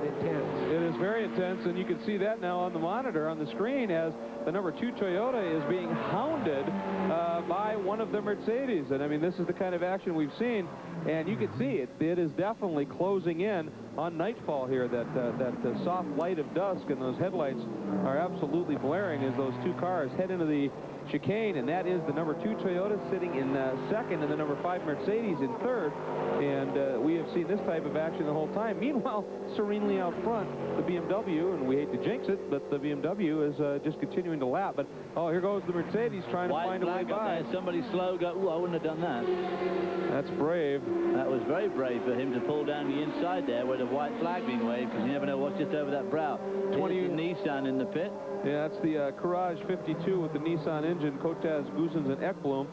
that intense. It is very intense, and you can see that now on the monitor, on the screen, as the number 2 Toyota is being hounded by one of the Mercedes. And I mean, this is the kind of action we've seen, and you can see it is definitely closing in on nightfall here. That soft light of dusk and those headlights are absolutely blaring as those two cars head into the chicane, and that is the number 2 Toyota sitting in second and the number 5 Mercedes in third. And we have seen this type of action the whole time. Meanwhile, serenely out front, the BMW, and we hate to jinx it, but the BMW is just continuing to lap. But, oh, here goes the Mercedes trying to find a way by. Somebody slow go, ooh, I wouldn't have done that. That's brave. That was very brave for him to pull down the inside there with a white flag being waved, because you never know what's just over that brow. 20 Nissan in the pit. Yeah, that's the Courage 52 with the Nissan engine, Kotaz, Guzens, and Ekblom.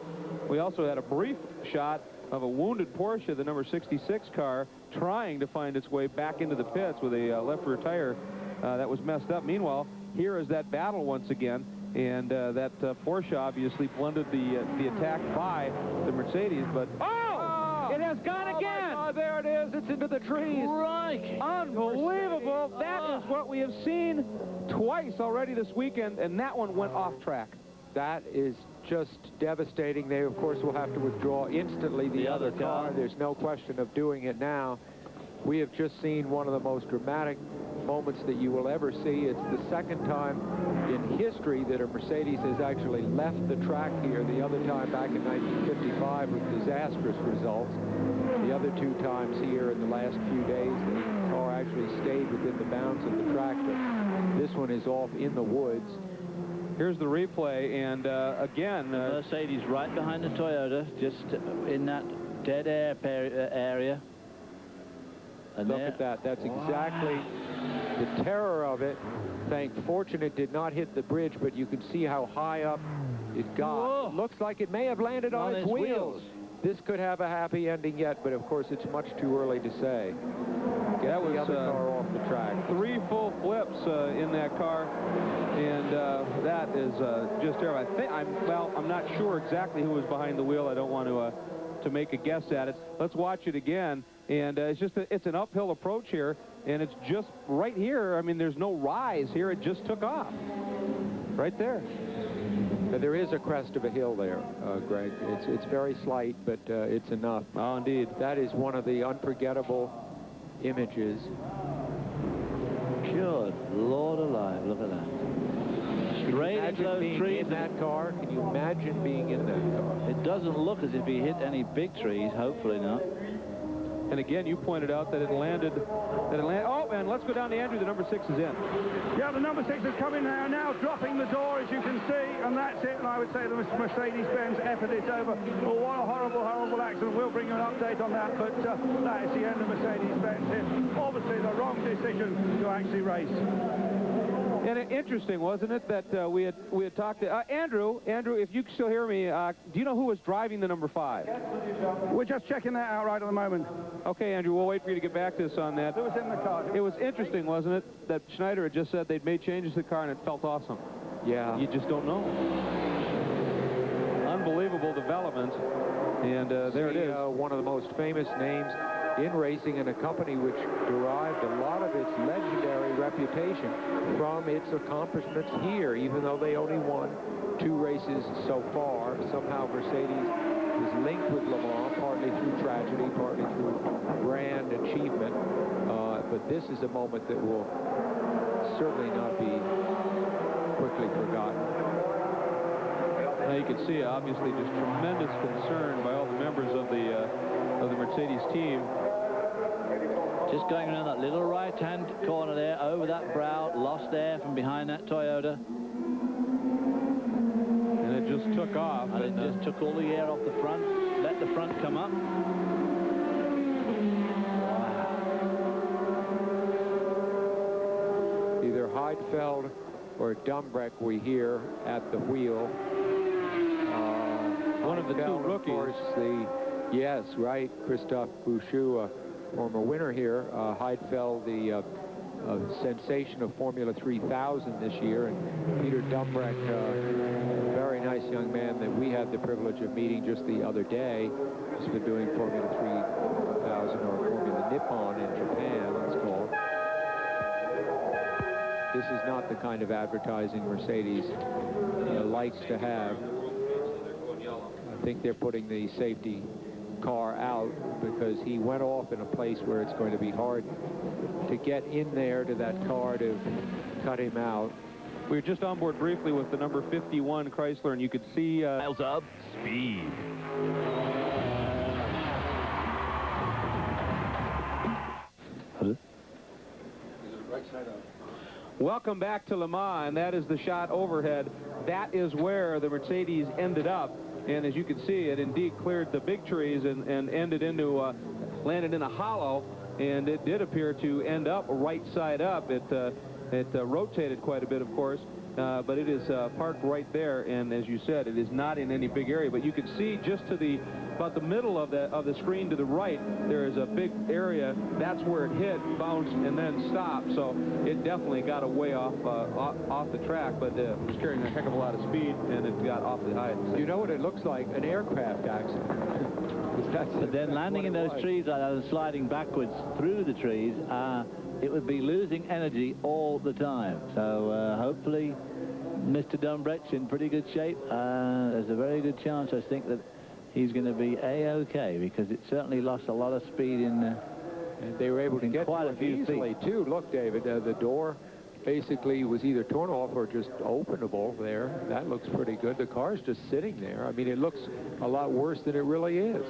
We also had a brief shot of a wounded Porsche, the number 66 car, trying to find its way back into the pits with a left rear tire that was messed up. Meanwhile, here is that battle once again, and that Porsche obviously blended the attack by the Mercedes, but... Oh! It has gone again! Oh, there it is. It's into the trees. Right. Unbelievable. That is what we have seen twice already this weekend, and that one went off track. That is just devastating. They, of course, will have to withdraw instantly the other car. There's no question of doing it now. We have just seen one of the most dramatic moments that you will ever see. It's the second time in history that a Mercedes has actually left the track here. The other time back in 1955 with disastrous results. The other two times here in the last few days, the car actually stayed within the bounds of the track, but this one is off in the woods. Here's the replay, and again... Mercedes right behind the Toyota, just in that dead air area. And look at that. That's exactly the terror of it. Thank fortune it did not hit the bridge, but you can see how high up it got. Whoa. It looks like it may have landed on its wheels. This could have a happy ending yet, but of course it's much too early to say. That was the other car off the track. 3 full flips in that car, and that is just terrible. I'm not sure exactly who was behind the wheel. I don't want to make a guess at it. Let's watch it again, and it's an uphill approach here, and it's just right here. I mean, there's no rise here. It just took off right there. There is a crest of a hill there, Greg. It's very slight, but it's enough. Oh, indeed. That is one of the unforgettable images. Good Lord alive, look at that. Straight into those trees. In that car? Can you imagine being in that car? It doesn't look as if he hit any big trees, hopefully not. And again, you pointed out that it landed... Oh, and let's go down to Andrew. The number 6 is in. Yeah, the number 6 is coming now dropping the door, as you can see, and that's it. And I would say the Mercedes-Benz effort is over. Well, what a horrible, horrible accident. We'll bring you an update on that, but that is the end of Mercedes-Benz here. Obviously, the wrong decision to actually race. And interesting, wasn't it, that we had talked to Andrew, if you can still hear me, do you know who was driving the number 5? We're just checking that out right at the moment. Okay, Andrew, we'll wait for you to get back to us on that. Who was in the car? It was interesting, wasn't it, that Schneider had just said they'd made changes to the car and it felt awesome. Yeah. You just don't know. Unbelievable development, and there it is. One of the most famous names in racing, and a company which derived a lot of its legendary reputation from its accomplishments here, even though they only won 2 races so far. Somehow Mercedes is linked with Le Mans, partly through tragedy, partly through grand achievement. But this is a moment that will certainly not be quickly forgotten. Now you can see, obviously, just tremendous concern by all the members of the Mercedes team. Just going around that little right-hand corner there, over that brow, lost air from behind that Toyota. And it just took off. And it just took all the air off the front, let the front come up. Wow. Either Heidfeld or Dumbreck we hear at the wheel. One of the 2 rookies. Of course, yes, right, Christophe Bouchou, former winner here. Heidfeld, the sensation of Formula 3000 this year, and Peter Dumbreck, a very nice young man that we had the privilege of meeting just the other day. He's been doing Formula 3000, or Formula Nippon in Japan, it's called. This is not the kind of advertising Mercedes likes to have. I think they're putting the safety car out because he went off in a place where it's going to be hard to get in there to that car to cut him out. We were just on board briefly with the number 51 Chrysler, and you could see miles of speed. Welcome back to Le Mans, and that is the shot overhead. That is where the Mercedes ended up, and as you can see, it indeed cleared the big trees and ended into landed in a hollow, and it did appear to end up right side up. It rotated quite a bit, of course, but it is parked right there, and as you said, it is not in any big area, but you can see just to about the middle of the screen to the right, there is a big area. That's where it hit, bounced, and then stopped, so it definitely got away off the track, but it was carrying a heck of a lot of speed, and it got awfully high. You know what it looks like? An aircraft accident. But then landing in those trees like that and sliding backwards through the trees, it would be losing energy all the time. So hopefully Mr. Dumbreck's in pretty good shape. There's a very good chance, I think, that he's going to be A-OK, because it certainly lost a lot of speed in and they were able to get quite a few easily, feet. too. Look, David, the door basically was either torn off or just openable there. That looks pretty good. The car's just sitting there. I mean, it looks a lot worse than it really is.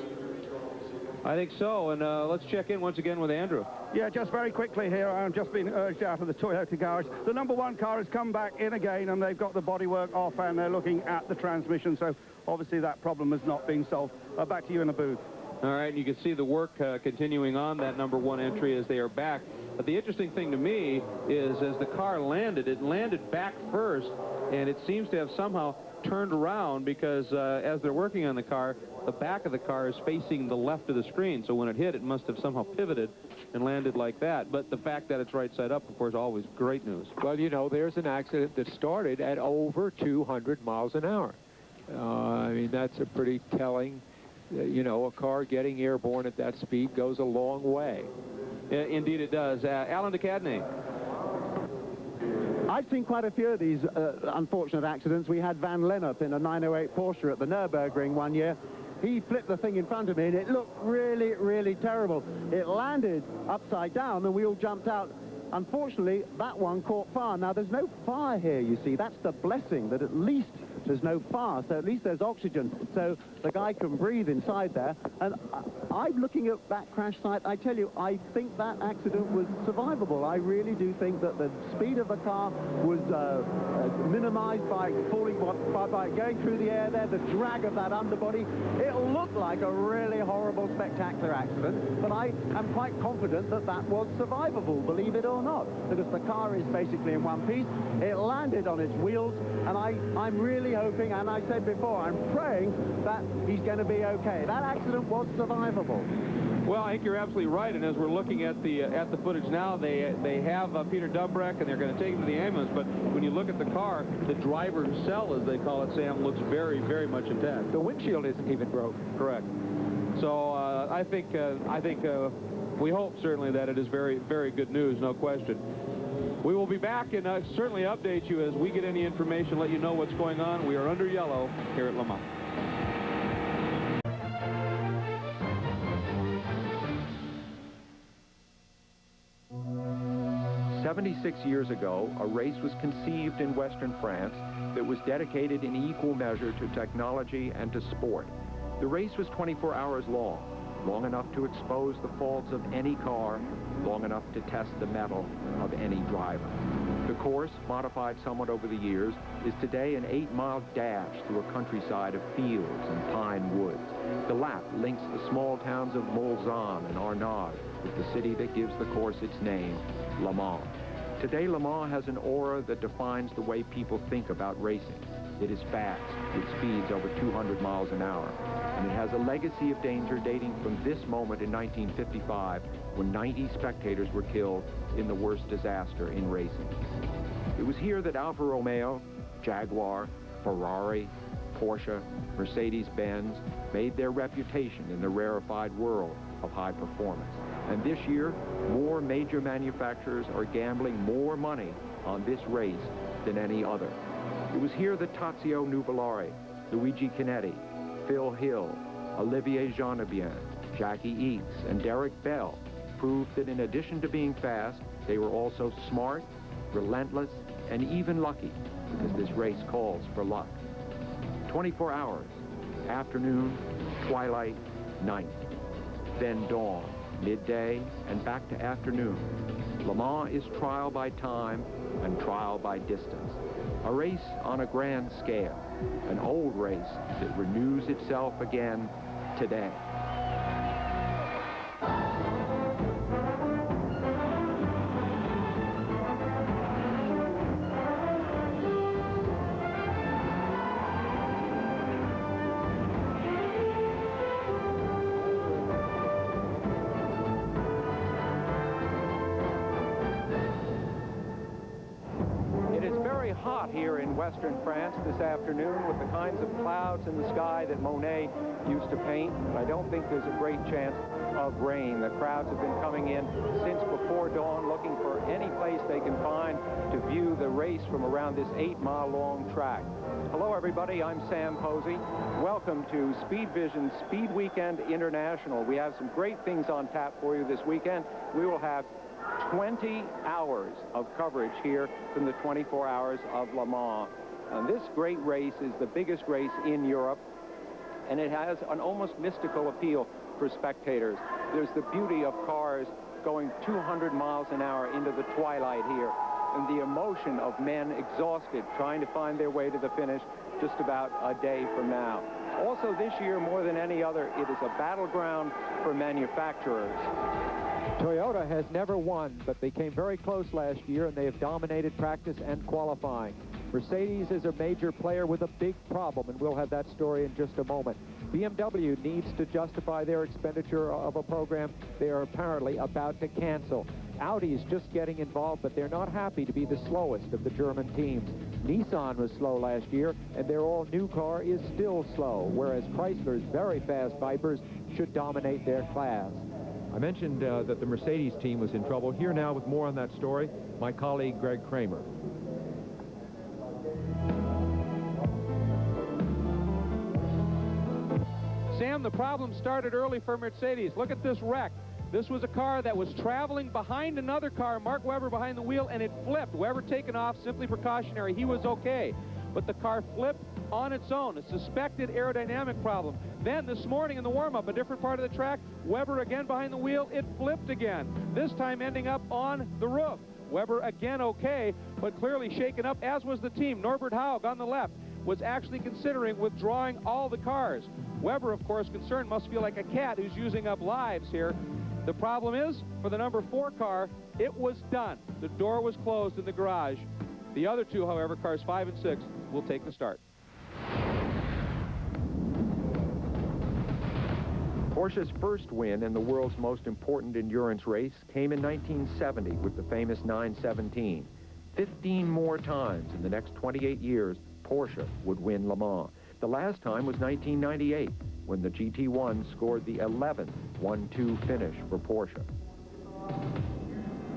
I think so, and let's check in once again with Andrew. Yeah, just very quickly here, I'm just being urged out of the Toyota garage. The number 1 car has come back in again, and they've got the bodywork off, and they're looking at the transmission, so obviously that problem has not been solved. Back to you in the booth. All right, and you can see the work continuing on that number 1 entry as they are back. But the interesting thing to me is as the car landed, it landed back first, and it seems to have somehow turned around because as they're working on the car, the back of the car is facing the left of the screen. So when it hit, it must have somehow pivoted and landed like that. But the fact that it's right side up, of course, always great news. Well, you know, there's an accident that started at over 200 miles an hour. I mean, that's a pretty telling, you know, a car getting airborne at that speed goes a long way. Indeed it does. Alan DeCadney. I've seen quite a few of these unfortunate accidents. We had Van Lennep in a 908 Porsche at the Nürburgring one year. He flipped the thing in front of me, and it looked really, really terrible. It landed upside down, and we all jumped out. Unfortunately, that one caught fire. Now, there's no fire here, you see. That's the blessing, that at least there's no fire, so at least there's oxygen, so the guy can breathe inside there. And I'm looking at that crash site. I tell you, I think that accident was survivable. I really do think that the speed of the car was minimized by falling, by going through the air there, the drag of that underbody. It looked like a really horrible, spectacular accident, but I am quite confident that that was survivable, believe it or not, because the car is basically in one piece. It landed on its wheels, and I'm really hoping, and I said before, I'm praying that he's going to be okay. That accident was survivable. Well, I think you're absolutely right, and as we're looking at the footage now, they have Peter Dumbreck, and they're going to take him to the ambulance, but when you look at the car, the driver's cell, as they call it, Sam, looks very, very much intact. The windshield isn't even broken. Correct. So I think we hope certainly that it is very, very good news, no question. We will be back and certainly update you as we get any information, let you know what's going on. We are under yellow here at Le Mans. 76 years ago, a race was conceived in Western France that was dedicated in equal measure to technology and to sport. The race was 24 hours long, long enough to expose the faults of any car, long enough to test the mettle of any driver. The course, modified somewhat over the years, is today an 8-mile dash through a countryside of fields and pine woods. The lap links the small towns of Mulsanne and Arnaud with the city that gives the course its name, Le Mans. Today, Le Mans has an aura that defines the way people think about racing. It is fast, with speeds over 200 miles an hour, and it has a legacy of danger dating from this moment in 1955, when 90 spectators were killed in the worst disaster in racing. It was here that Alfa Romeo, Jaguar, Ferrari, Porsche, Mercedes-Benz made their reputation in the rarefied world of high performance. And this year, more major manufacturers are gambling more money on this race than any other. It was here that Tazio Nuvolari, Luigi Chinetti, Phil Hill, Olivier Jeanabien, Jackie Eats, and Derek Bell proved that in addition to being fast, they were also smart, relentless, and even lucky, because this race calls for luck. 24 hours, afternoon, twilight, night, then dawn, midday, and back to afternoon. Le Mans is trial by time and trial by distance. A race on a grand scale, an old race that renews itself again today. Hot here in western France this afternoon with the kinds of clouds in the sky that Monet used to paint. And I don't think there's a great chance of rain. The crowds have been coming in since before dawn looking for any place they can find to view the race from around this 8-mile-long track. Hello, everybody. I'm Sam Posey. Welcome to Speed Vision Speed Weekend International. We have some great things on tap for you this weekend. We will have 20 hours of coverage here from the 24 hours of Le Mans. And this great race is the biggest race in Europe, and it has an almost mystical appeal for spectators. There's the beauty of cars going 200 miles an hour into the twilight here, and the emotion of men exhausted trying to find their way to the finish just about a day from now. Also this year, more than any other, it is a battleground for manufacturers. Toyota has never won, but they came very close last year, and they have dominated practice and qualifying. Mercedes is a major player with a big problem, and we'll have that story in just a moment. BMW needs to justify their expenditure of a program they are apparently about to cancel. Audi's just getting involved, but they're not happy to be the slowest of the German teams. Nissan was slow last year, and their all-new car is still slow, whereas Chrysler's very fast Vipers should dominate their class. I mentioned that the Mercedes team was in trouble. Here now with more on that story, my colleague Greg Kramer. Sam, the problem started early for Mercedes. Look at this wreck. This was a car that was traveling behind another car, Mark Webber behind the wheel, and it flipped. Webber taken off, simply precautionary. He was okay. But the car flipped on its own, a suspected aerodynamic problem. Then this morning in the warm-up, a different part of the track, Webber again behind the wheel, it flipped again, this time ending up on the roof. Webber again okay, but clearly shaken up, as was the team. Norbert Haug on the left was actually considering withdrawing all the cars. Webber, of course, concerned, must feel like a cat who's using up lives here. The problem is, for the number 4 car, it was done. The door was closed in the garage. The other two, however, cars 5 and 6, will take the start. Porsche's first win in the world's most important endurance race came in 1970 with the famous 917. 15 more times in the next 28 years, Porsche would win Le Mans. The last time was 1998, when the GT1 scored the 11th 1-2 finish for Porsche.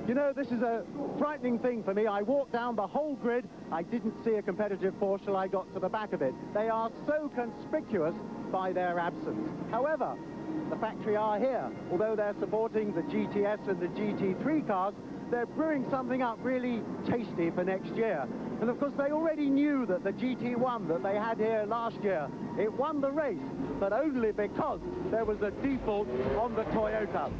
You know, this is a frightening thing for me. I walked down the whole grid. I didn't see a competitive Porsche till I got to the back of it. They are so conspicuous by their absence. However, the factory are here. Although they're supporting the GTS and the GT3 cars, they're brewing something up really tasty for next year. And of course, they already knew that the GT1 that they had here last year, it won the race, but only because there was a default on the Toyota.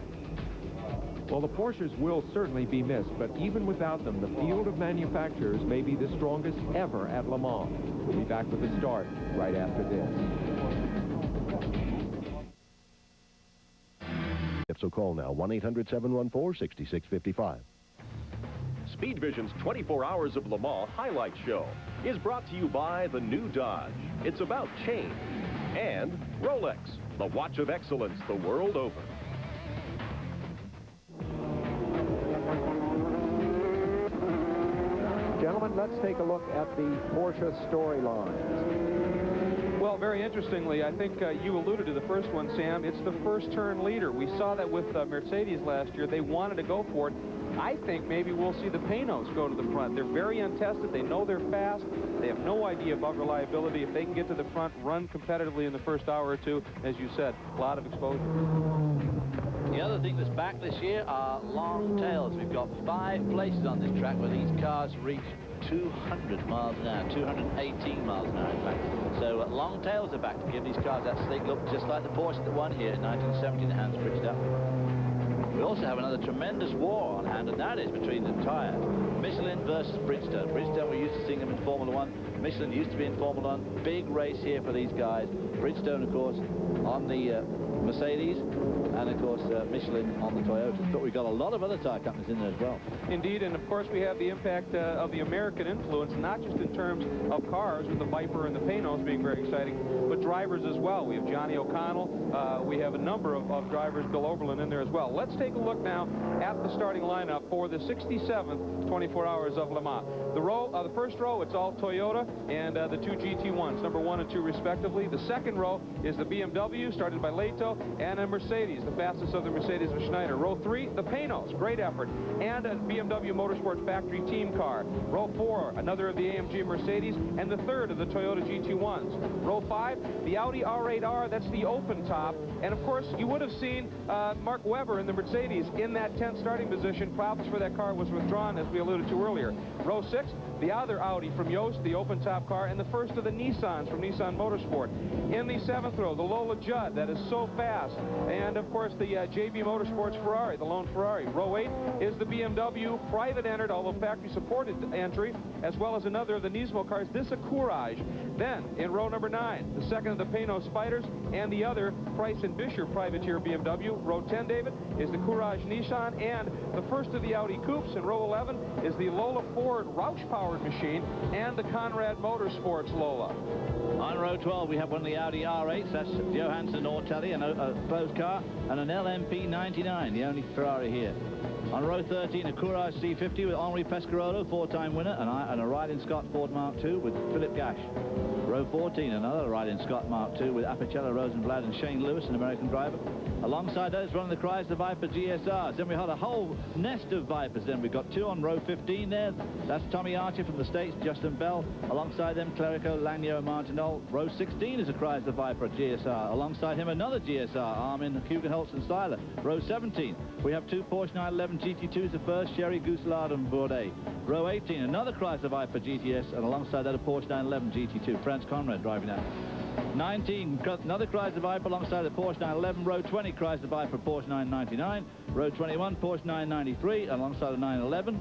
Well, the Porsches will certainly be missed, but even without them, the field of manufacturers may be the strongest ever at Le Mans. We'll be back with the start right after this. So call now, 1-800-714-6655. Speed Vision's 24 Hours of Le Mans highlight show is brought to you by the new Dodge. It's about change. And Rolex, the watch of excellence the world over. Gentlemen, let's take a look at the Porsche storylines. Well, very interestingly, I think you alluded to the first one, Sam. It's the first turn leader. We saw that with Mercedes last year. They wanted to go for it. I think maybe we'll see the Panos go to the front. They're very untested. They know they're fast. They have no idea about reliability. If they can get to the front, run competitively in the first hour or two, as you said, a lot of exposure. The other thing that's back this year are long tails. We've got 5 places on this track where these cars reach 200 miles an hour, 218 miles an hour, in fact. So long tails are back to give these cars that sleek look, just like the Porsche that won here in 1970, the Hans Bridgestone. We also have another tremendous war on hand, and that is between the tyres. Michelin versus Bridgestone. Bridgestone, we're used to seeing them in Formula 1. Michelin used to be in Formula 1. Big race here for these guys. Bridgestone, of course, on the Mercedes, and of course Michelin on the Toyotas. But we've got a lot of other tyre companies in there as well. Indeed, and of course we have the impact of the American influence, not just in terms of cars with the Viper and the Panos being very exciting, but drivers as well. We have Johnny O'Connell. We have a number of drivers, Bill Oberlin, in there as well. Let's take a look now at the starting lineup for the 67th 24 Hours of Le Mans. The first row, it's all Toyota and the 2 GT1s, number 1 and 2 respectively. The second row is the BMW, started by Leto, and a Mercedes, the fastest of the Mercedes with Schneider. Row 3, the Panos, great effort, and a BMW Motorsports factory team car. Row 4, another of the AMG Mercedes, and the third of the Toyota GT1s. Row 5, the Audi R8R, that's the open top, and of course you would have seen Mark Webber in the Mercedes in that 10th starting position. Profits for that car was withdrawn, as we alluded to earlier. Row 6, the other Audi from Yost, the open top car, and the first of the Nissans from Nissan Motorsport. In the 7th row, the Lola Judd, that is so fast, and of course the JB Motorsports Ferrari, the lone Ferrari. Row 8 is the BMW private entered, although factory supported entry, as well as another of the Nismo cars, this a Courage. Then in row number 9, the second of the Panos Spiders, and the other Price and Bisher privateer BMW. Row 10, David, is the Courage Nissan, and the first of the Audi Coupes. In row 11 is the Lola Ford Roush-powered machine, and the Conrad Motorsports Lola. On row 12, we have one of the Audi R8s. That's Johansson Ortelli, a closed car, and an LMP 99, the only Ferrari here. On row 13, a Courage C50 with Henri Pescarolo, 4-time winner, and a Riding Scott Ford Mark II with Philip Gash. Row 14, another Riding Scott Mark II with Apicella Rosenblatt and Shane Lewis, an American driver. Alongside those, running the Chrysler Viper GSRs. Then we had a whole nest of Vipers. Then we've got 2 on row 15 there. That's Tommy Archer from the States, Justin Bell. Alongside them, Clerico, Lanyo, and Martinol. Row 16 is a Chrysler Viper GSR. Alongside him, another GSR, Armin, Hugenholtz, and Seiler. Row 17, we have 2 Porsche 911 GT2s, the first, Sherry, Gousselard, and Bourdais. Row 18, another Chrysler Viper GTS, and alongside that, a Porsche 911 GT2. Franz Conrad driving that. 19, another Chrysler Viper alongside the Porsche 911. Row 20, Chrysler Viper Porsche 999. Row 21, Porsche 993 alongside the 911.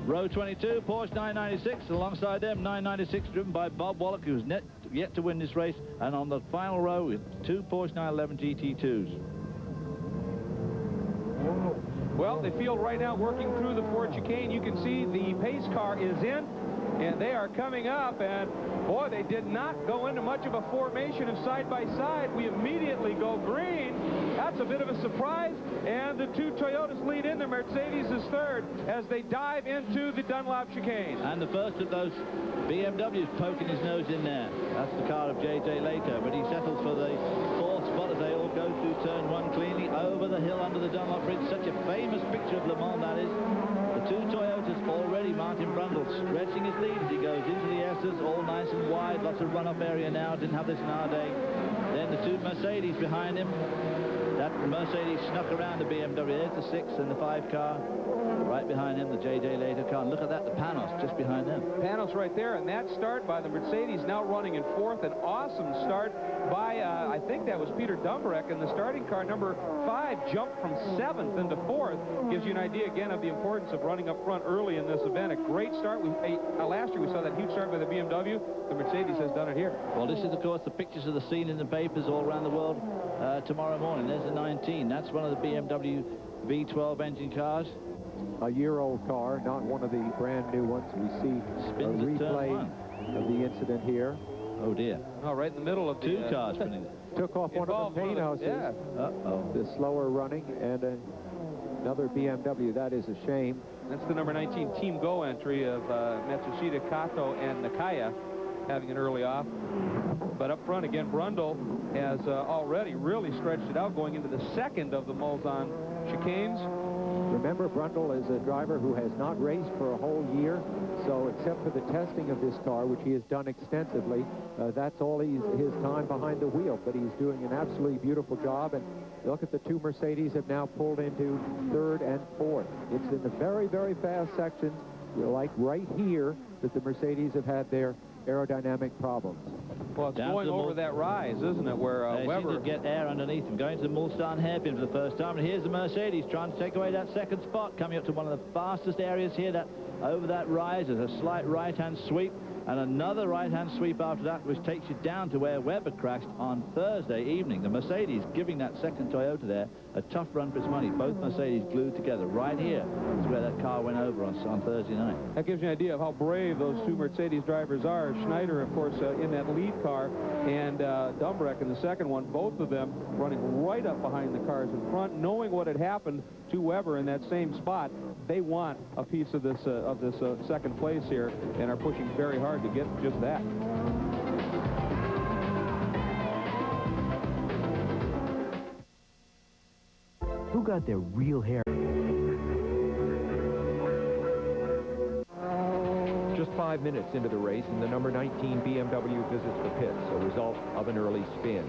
Row 22, Porsche 996 alongside them, 996 driven by Bob Wallach, who's yet to win this race. And on the final row, with 2 Porsche 911 GT2s. Well, the field right now working through the Ford chicane. You can see the pace car is in, and they are coming up, and boy, they did not go into much of a formation of side-by-side. We immediately go green. That's a bit of a surprise, and the 2 Toyotas lead in. The Mercedes is third as they dive into the Dunlop chicane. And the first of those BMWs poking his nose in there. That's the car of J.J. Leto, but he settles for the 4th spot as they all go through turn 1 cleanly over the hill under the Dunlop Bridge. Such a famous picture of Le Mans, that is. The 2 Toyotas already, Martin Brundle stretching his lead as he goes into the S's, all nice and wide, lots of run-up area now, didn't have this in our day. Then the 2 Mercedes behind him. That Mercedes snuck around the BMW. There's the 6 and the 5 car. Right behind him, the J.J. Leto car. And look at that, the Panos just behind them. Panos right there, and that start by the Mercedes now running in 4th. An awesome start by, I think that was Peter Dumbreck, and the starting car, number 5, jumped from 7th into 4th. Gives you an idea, again, of the importance of running up front early in this event. A great start. Last year we saw that huge start by the BMW. The Mercedes has done it here. Well, this is, of course, the pictures of the scene in the papers all around the world tomorrow morning. There's the 19. That's one of the BMW V12 engine cars. A year-old car, not one of the brand new ones. We see a replay of the incident here. Oh dear. Oh, right in the middle of the 2 cars spinning. Took off one of the Panos. Yeah. The slower running, and another BMW. That is a shame. That's the number 19 Team Go entry of Matsushita, Kato, and Nakaya having an early off. But up front, again, Brundle has already really stretched it out, going into the 2nd of the Mulsanne chicanes. Remember, Brundle is a driver who has not raced for a whole year, so except for the testing of this car, which he has done extensively, that's all his time behind the wheel. But he's doing an absolutely beautiful job, and look at the two Mercedes have now pulled into third and fourth. It's in the very, very fast sections, like right here, that the Mercedes have had their aerodynamic problems. Well, it's going over that rise, isn't it, where They Weber... seem to get air underneath him, going to the Mulsanne hairpin for the first time. And here's the Mercedes trying to take away that second spot, coming up to one of the fastest areas here. That over that rise, there's a slight right-hand sweep, and another right-hand sweep after that, which takes you down to where Weber crashed on Thursday evening. The Mercedes giving that second Toyota there a tough run for its money. Both Mercedes glued together. Right here is where that car went over on Thursday night. That gives you an idea of how brave those two Mercedes drivers are. Schneider, of course, in that lead car, and Dumbreck in the second one, both of them running right up behind the cars in front, knowing what had happened to Weber in that same spot. They want a piece of this second place here and are pushing very hard to get just that. Who got their real hair? Just 5 minutes into the race, and the number 19 BMW visits the pits, a result of an early spin.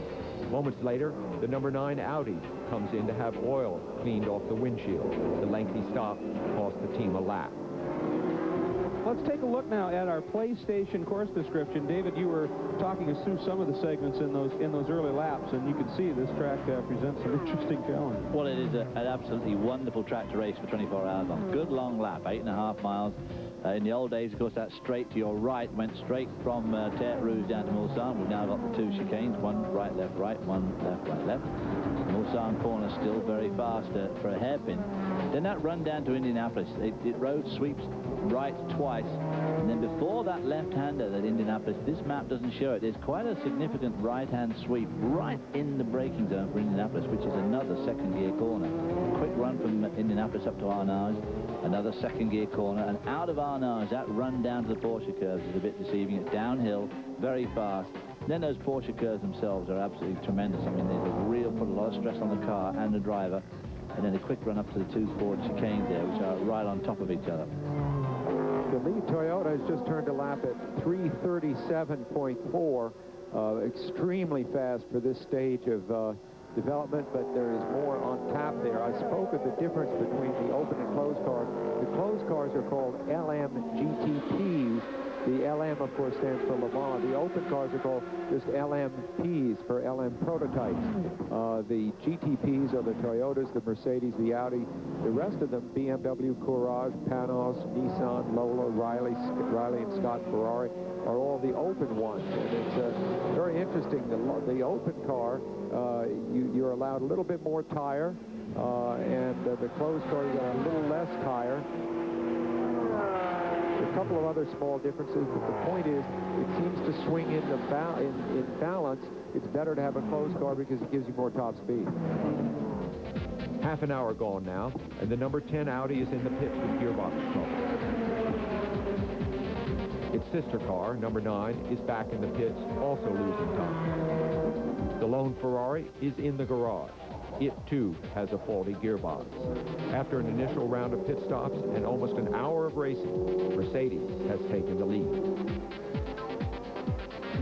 Moments later, the number 9 Audi comes in to have oil cleaned off the windshield. The lengthy stop cost the team a lap. Let's take a look now at our PlayStation course description. David, you were talking us through some of the segments in those early laps, and you can see this track presents some interesting challenge. Well, it is an absolutely wonderful track to race for 24 hours on. Good long lap, 8.5 miles. In the old days, of course, that straight to your right went straight from Terre Rouge down to Mulsanne. We've now got the two chicanes, one right, left, one left, right, left. Mulsanne corner still very fast for a hairpin. Then that run down to Indianapolis, it road sweeps right twice, and then before that left-hander at Indianapolis, this map doesn't show it, there's quite a significant right-hand sweep right in the braking zone for Indianapolis, which is another second-gear corner. Quick run from Indianapolis up to Arnage, another second-gear corner, and out of Arnage, that run down to the Porsche curves is a bit deceiving. It's downhill, very fast. Then those Porsche curves themselves are absolutely tremendous. I mean, they put a lot of stress on the car and the driver. And then a quick run up to the two Ford chicanes there, which are right on top of each other. The lead Toyota has just turned a lap at 3:37.4, extremely fast for this stage of development, but there is more on tap there. I spoke of the difference between the open and closed cars. The closed cars are called LM GTPs. The LM, of course, stands for Le Mans. The open cars are called just LMPs, for LM prototypes. The GTPs are the Toyotas, the Mercedes, the Audi. The rest of them, BMW, Courage, Panos, Nissan, Lola, Riley and Scott Ferrari, are all the open ones. And it's very interesting. The open car, you're allowed a little bit more tire, and the closed car, you got a little less tire. A couple of other small differences, but the point is, it seems to swing in balance. It's better to have a closed car because it gives you more top speed. Half an hour gone now, and the number 10 Audi is in the pits with gearbox trouble. Its sister car, number 9, is back in the pits, also losing time. The lone Ferrari is in the garage. It, too, has a faulty gearbox. After an initial round of pit stops and almost an hour of racing, Mercedes has taken the lead.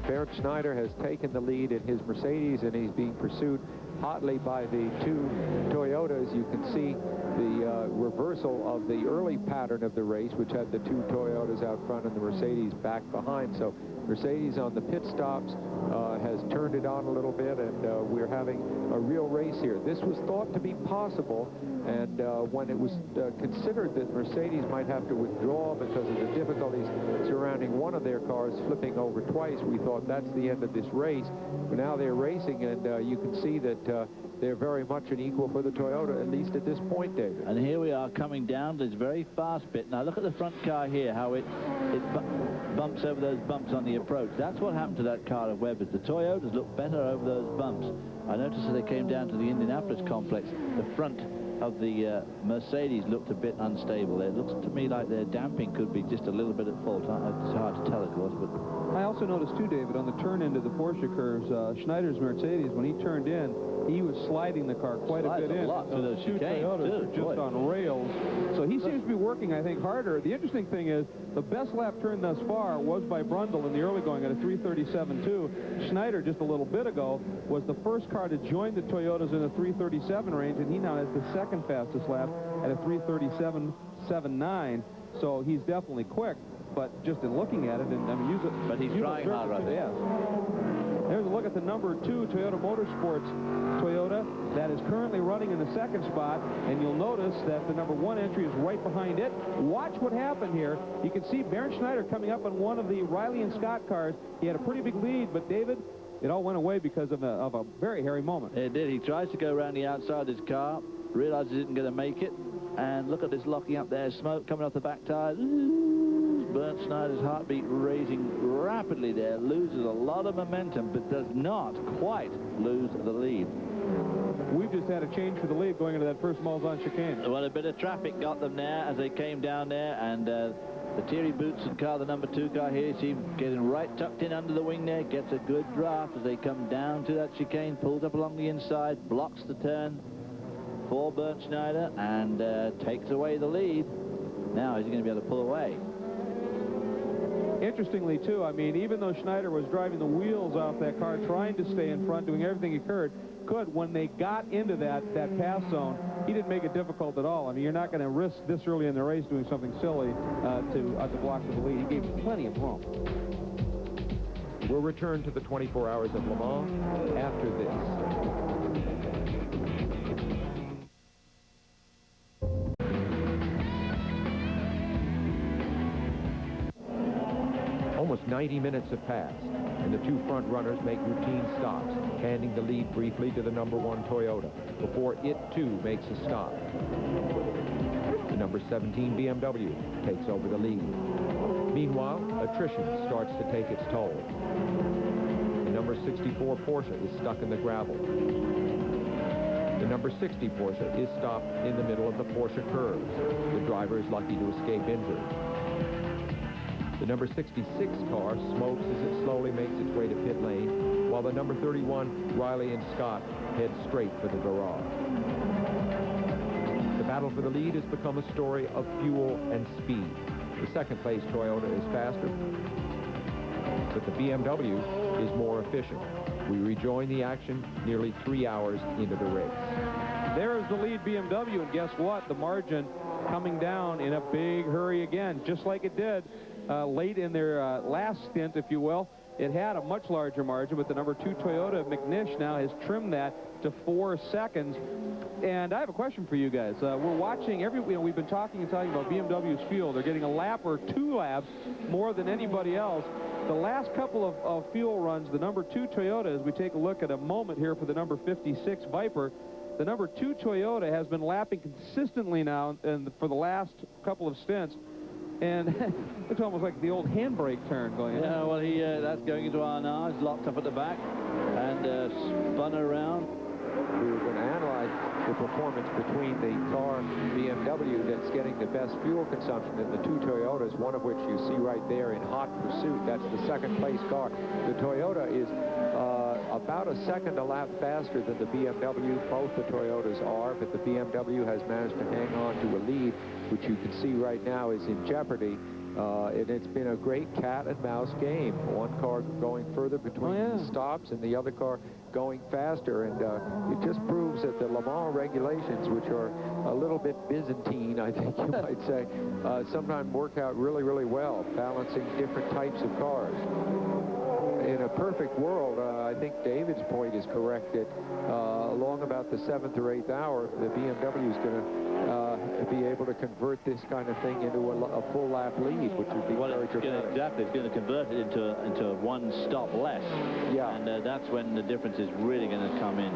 Bernd Schneider has taken the lead in his Mercedes, and he's being pursued hotly by the two Toyotas. You can see the reversal of the early pattern of the race, which had the two Toyotas out front and the Mercedes back behind. So Mercedes on the pit stops has turned it on a little bit, and we're having a real race here. This was thought to be possible, and when it was considered that Mercedes might have to withdraw because of the difficulties surrounding one of their cars flipping over twice, we thought that's the end of this race. But now they're racing, and you can see that they're very much an equal for the Toyota, at least at this point, David. And here we are coming down this very fast bit. Now look at the front car here, how it bumps over those bumps on the approach. That's what happened to that car of Weber's. The Toyotas look better over those bumps. I noticed as they came down to the Indianapolis complex, the front of the Mercedes looked a bit unstable. It looks to me like their damping could be just a little bit at fault. It's hard to tell, of course, but I also noticed too, David, on the turn into the Porsche curves, Schneider's Mercedes, when he turned in, he was sliding the car quite a bit in. Those two Toyotas are just on rails. So he seems to be working, I think, harder. The interesting thing is the best lap turn thus far was by Brundle in the early going at a 3:37.2. Schneider, just a little bit ago, was the first car to join the Toyotas in the 3:37 range, and he now has the second fastest lap at a 3:37.79. So he's definitely quick, but just in looking at it, and I mean, but he's trying hard, I think. Yes. There's a look at the number 2 Toyota Motorsports Toyota that is currently running in the second spot, and you'll notice that the number 1 entry is right behind it. Watch what happened here. You can see Bernd Schneider coming up on one of the Riley and Scott cars. He had a pretty big lead, but David, it all went away because of a very hairy moment. It did. He tries to go around the outside of his car, realizes he isn't going to make it, and look at this locking up there, smoke coming off the back tires. Bernd Schneider's heartbeat raising rapidly there, loses a lot of momentum, but does not quite lose the lead. We've just had a change for the lead going into that first Malzahn chicane. Well, a bit of traffic got them there as they came down there, and the Thierry Boutsen car, the number 2 car here, you see him getting right tucked in under the wing there, gets a good draft as they come down to that chicane, pulls up along the inside, blocks the turn for Bernd Schneider, and takes away the lead. Now he's going to be able to pull away. Interestingly, too, I mean, even though Schneider was driving the wheels off that car, trying to stay in front, doing everything he could, when they got into that pass zone, he didn't make it difficult at all. I mean, you're not going to risk this early in the race doing something silly to block the lead. He gave plenty of room. We'll return to the 24 Hours of Le Mans after this. Almost 90 minutes have passed, and the 2 front runners make routine stops, handing the lead briefly to the number 1 Toyota before it, too, makes a stop. The number 17 BMW takes over the lead. Meanwhile, attrition starts to take its toll. The number 64 Porsche is stuck in the gravel. The number 60 Porsche is stopped in the middle of the Porsche curves. The driver is lucky to escape injured. The number 66 car smokes as it slowly makes its way to pit lane, while the number 31 Riley and Scott head straight for the garage. The battle for the lead has become a story of fuel and speed. The second place Toyota is faster, but the BMW is more efficient. We rejoin the action nearly 3 hours into the race. There is the lead BMW, and guess what? The margin coming down in a big hurry again, just like it did late in their last stint, if you will. It had a much larger margin, but the number 2 Toyota of McNish now has trimmed that to 4 seconds. And I have a question for you guys. We're watching we've been talking about BMW's fuel. They're getting a lap or 2 laps more than anybody else. The last couple of fuel runs, the number 2 Toyota, as we take a look at a moment here for the number 56 Viper, the number 2 Toyota has been lapping consistently now and for the last couple of stints. And it's almost like the old handbrake turn going. Yeah, well, that's going into Arnage, locked up at the back, and spun around. We were going to analyze the performance between the car BMW that's getting the best fuel consumption and the 2 Toyotas, one of which you see right there in hot pursuit. That's the second place car. The Toyota is about a second a lap faster than the BMW. Both the Toyotas are, but the BMW has managed to hang on to a lead, which you can see right now is in jeopardy. And it's been a great cat and mouse game. One car going further between stops and the other car going faster. And it just proves that the Le Mans regulations, which are a little bit Byzantine, I think you might say, sometimes work out really, really well, balancing different types of cars. In a perfect world, I think David's point is correct that along about the 7th or 8th hour, the BMW is going to be able to convert this kind of thing into a full lap lead, which would be very dramatic. Exactly, it's going to convert it into 1 stop less. Yeah. And that's when the difference is really going to come in.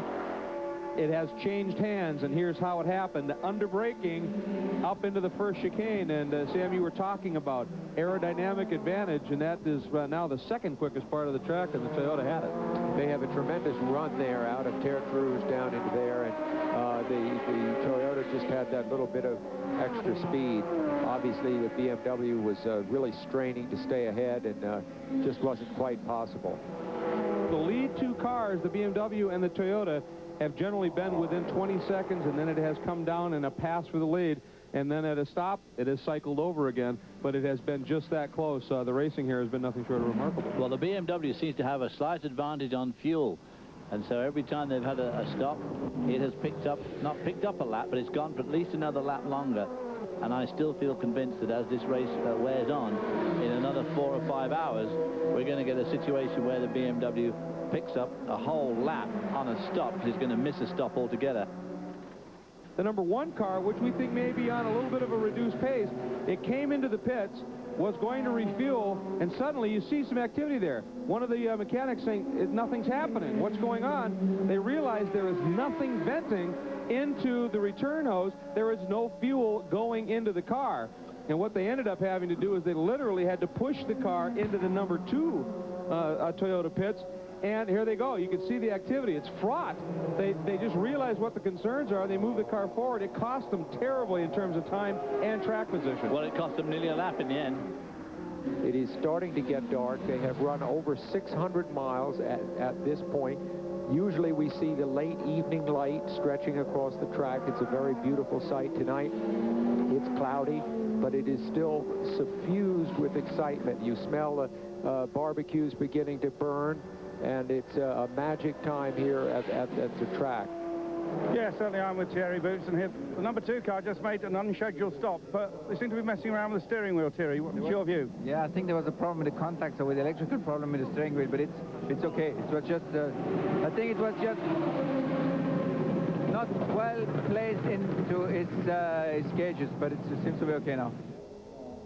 It has changed hands, and here's how it happened. Under-braking up into the first chicane, and Sam, you were talking about aerodynamic advantage, and that is now the second quickest part of the track, and the Toyota had it. They have a tremendous run there out of Terre Creuse down into there, and the Toyota just had that little bit of extra speed. Obviously, the BMW was really straining to stay ahead, and just wasn't quite possible. The lead 2 cars, the BMW and the Toyota, have generally been within 20 seconds, and then it has come down in a pass for the lead. And then at a stop, it has cycled over again, but it has been just that close. The racing here has been nothing short of remarkable. Well, the BMW seems to have a slight advantage on fuel, and so every time they've had a stop, it has not picked up a lap, but it's gone for at least another lap longer. And I still feel convinced that as this race wears on, in another 4 or 5 hours, we're going to get a situation where the BMW picks up a whole lap on a stop, because it's going to miss a stop altogether. The number 1 car, which we think may be on a little bit of a reduced pace, it came into the pits, was going to refuel, and suddenly you see some activity there. One of the mechanics saying, nothing's happening. What's going on? They realize there is nothing venting into the return hose. There is no fuel going into the car. And what they ended up having to do is they literally had to push the car into the number 2 Toyota pits. And here they go. You can see the activity. It's fraught. They just realize what the concerns are. They move the car forward. It cost them terribly in terms of time and track position. Well, it cost them nearly a lap in the end. It is starting to get dark. They have run over 600 miles at this point. Usually we see the late evening light stretching across the track. It's a very beautiful sight tonight. It's cloudy, but it is still suffused with excitement. You smell the barbecues beginning to burn, and it's a magic time here at the track. Yeah, certainly I'm with Thierry Boots, and here the number 2 car just made an unscheduled stop, but they seem to be messing around with the steering wheel, Thierry. What's your view? Yeah, I think there was a problem with the contacts or with the electrical problem with the steering wheel, but it's okay. It was just, I think it was just not well placed into its gauges, but it seems to be okay now.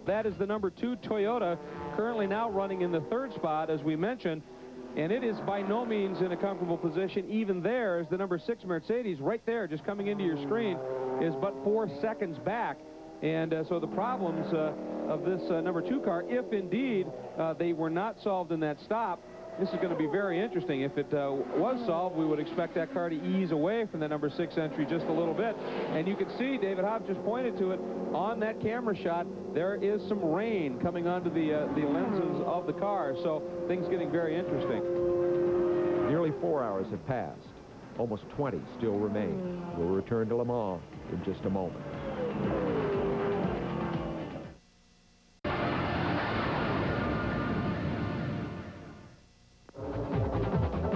That is the number 2 Toyota, currently now running in the 3rd spot, as we mentioned. And it is by no means in a comfortable position. Even there is the number 6 Mercedes right there, just coming into your screen, is but 4 seconds back. And so the problems of this number 2 car, if indeed they were not solved in that stop, this is going to be very interesting. If it was solved, we would expect that car to ease away from the number 6 entry just a little bit. And you can see, David Hobbs just pointed to it, on that camera shot, there is some rain coming onto the lenses of the car. So things getting very interesting. Nearly 4 hours have passed. Almost 20 still remain. We'll return to Le Mans in just a moment.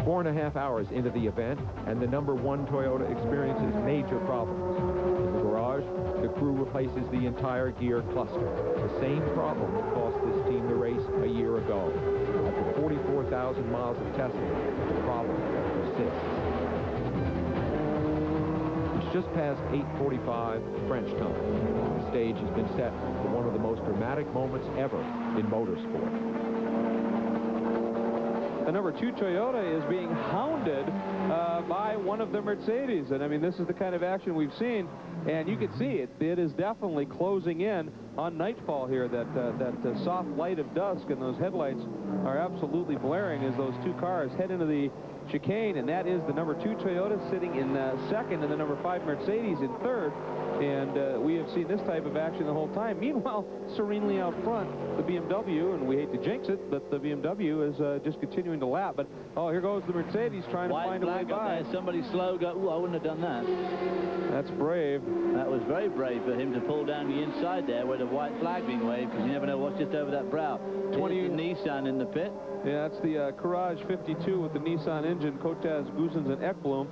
4.5 hours into the event, and the number 1 Toyota experiences major problems. In the garage, the crew replaces the entire gear cluster. The same problem that cost this team the race a year ago. After 44,000 miles of testing, the problem persists. It's just past 8:45 French time. The stage has been set for one of the most dramatic moments ever in motorsport. The number 2 Toyota is being hounded by one of the Mercedes. And I mean, this is the kind of action we've seen, and you can see it. It is definitely closing in on nightfall here. That soft light of dusk and those headlights are absolutely blaring as those 2 cars head into the chicane, and that is the number 2 Toyota sitting in 2nd and the number 5 Mercedes in 3rd. And we have seen this type of action the whole time. Meanwhile, serenely out front, the BMW, and we hate to jinx it, but the BMW is just continuing to lap. But, oh, here goes the Mercedes trying to find a way by. Somebody slow go, ooh, I wouldn't have done that. That's brave. That was very brave for him to pull down the inside there where the white flag being waved, because you never know what's just over that brow. 20 Nissan in the pit. Yeah, that's the Courage 52 with the Nissan engine, Kotaz, Guzens, and Ekblom.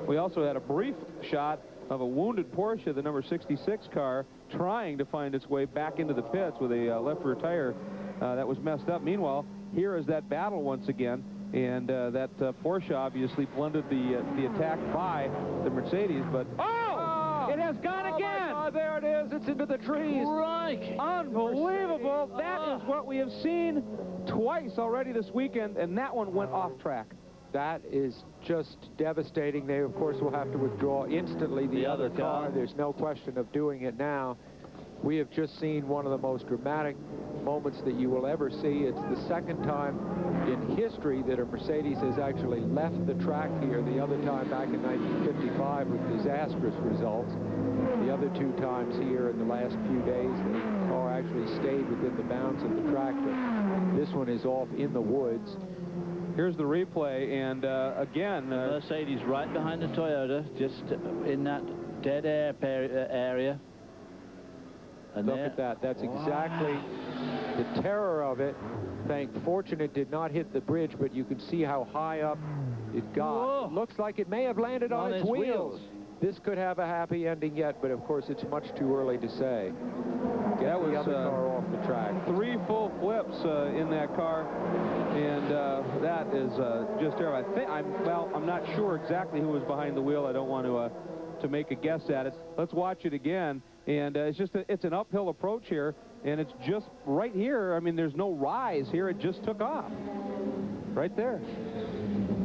We also had a brief shot of a wounded Porsche, the number 66 car, trying to find its way back into the pits with a left rear tire that was messed up. Meanwhile, here is that battle once again, and that Porsche obviously blended the attack by the Mercedes, but... Oh! It has gone again! Oh, there it is. It's into the trees. Right. Unbelievable. That is what we have seen twice already this weekend, and that one went off track. That is just devastating. They, of course, will have to withdraw instantly the other car. There's no question of doing it now. We have just seen one of the most dramatic moments that you will ever see. It's the 2nd time in history that a Mercedes has actually left the track here. The other time back in 1955 with disastrous results. The other 2 times here in the last few days, the car actually stayed within the bounds of the track. But this one is off in the woods. Here's the replay, and again... Mercedes right behind the Toyota, just in that dead air area. And look at that. That's exactly the terror of it. Fortunate it did not hit the bridge, but you can see how high up it got. It looks like it may have landed on its wheels. This could have a happy ending yet, but of course it's much too early to say. That was the other car off the track. 3 full flips in that car, and that is just terrible. I'm not sure exactly who was behind the wheel. I don't want to make a guess at it. Let's watch it again, and it's an uphill approach here, and it's just right here. I mean, there's no rise here. It just took off right there.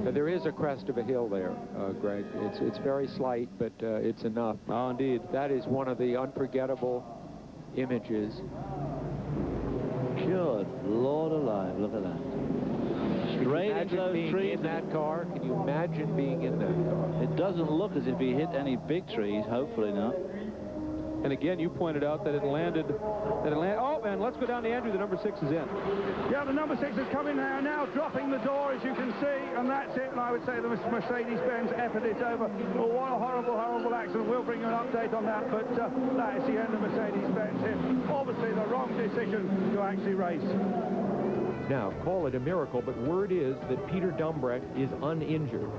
There is a crest of a hill there, Greg. It's very slight, but it's enough. Oh, indeed. That is one of the unforgettable images. Good Lord alive, look at that. Straight into those trees. In that car? Can you imagine being in that car? It doesn't look as if he hit any big trees, hopefully not. And again, you pointed out that it landed. Oh, and let's go down to Andrew. The number 6 is in. Yeah, the number 6 is coming now dropping the door, as you can see, and that's it. And I would say the Mercedes-Benz effort is over. Oh, what a horrible, horrible accident. We'll bring you an update on that, but that is the end of Mercedes-Benz here. Obviously, the wrong decision to actually race. Now, call it a miracle, but word is that Peter Dumbreck is uninjured.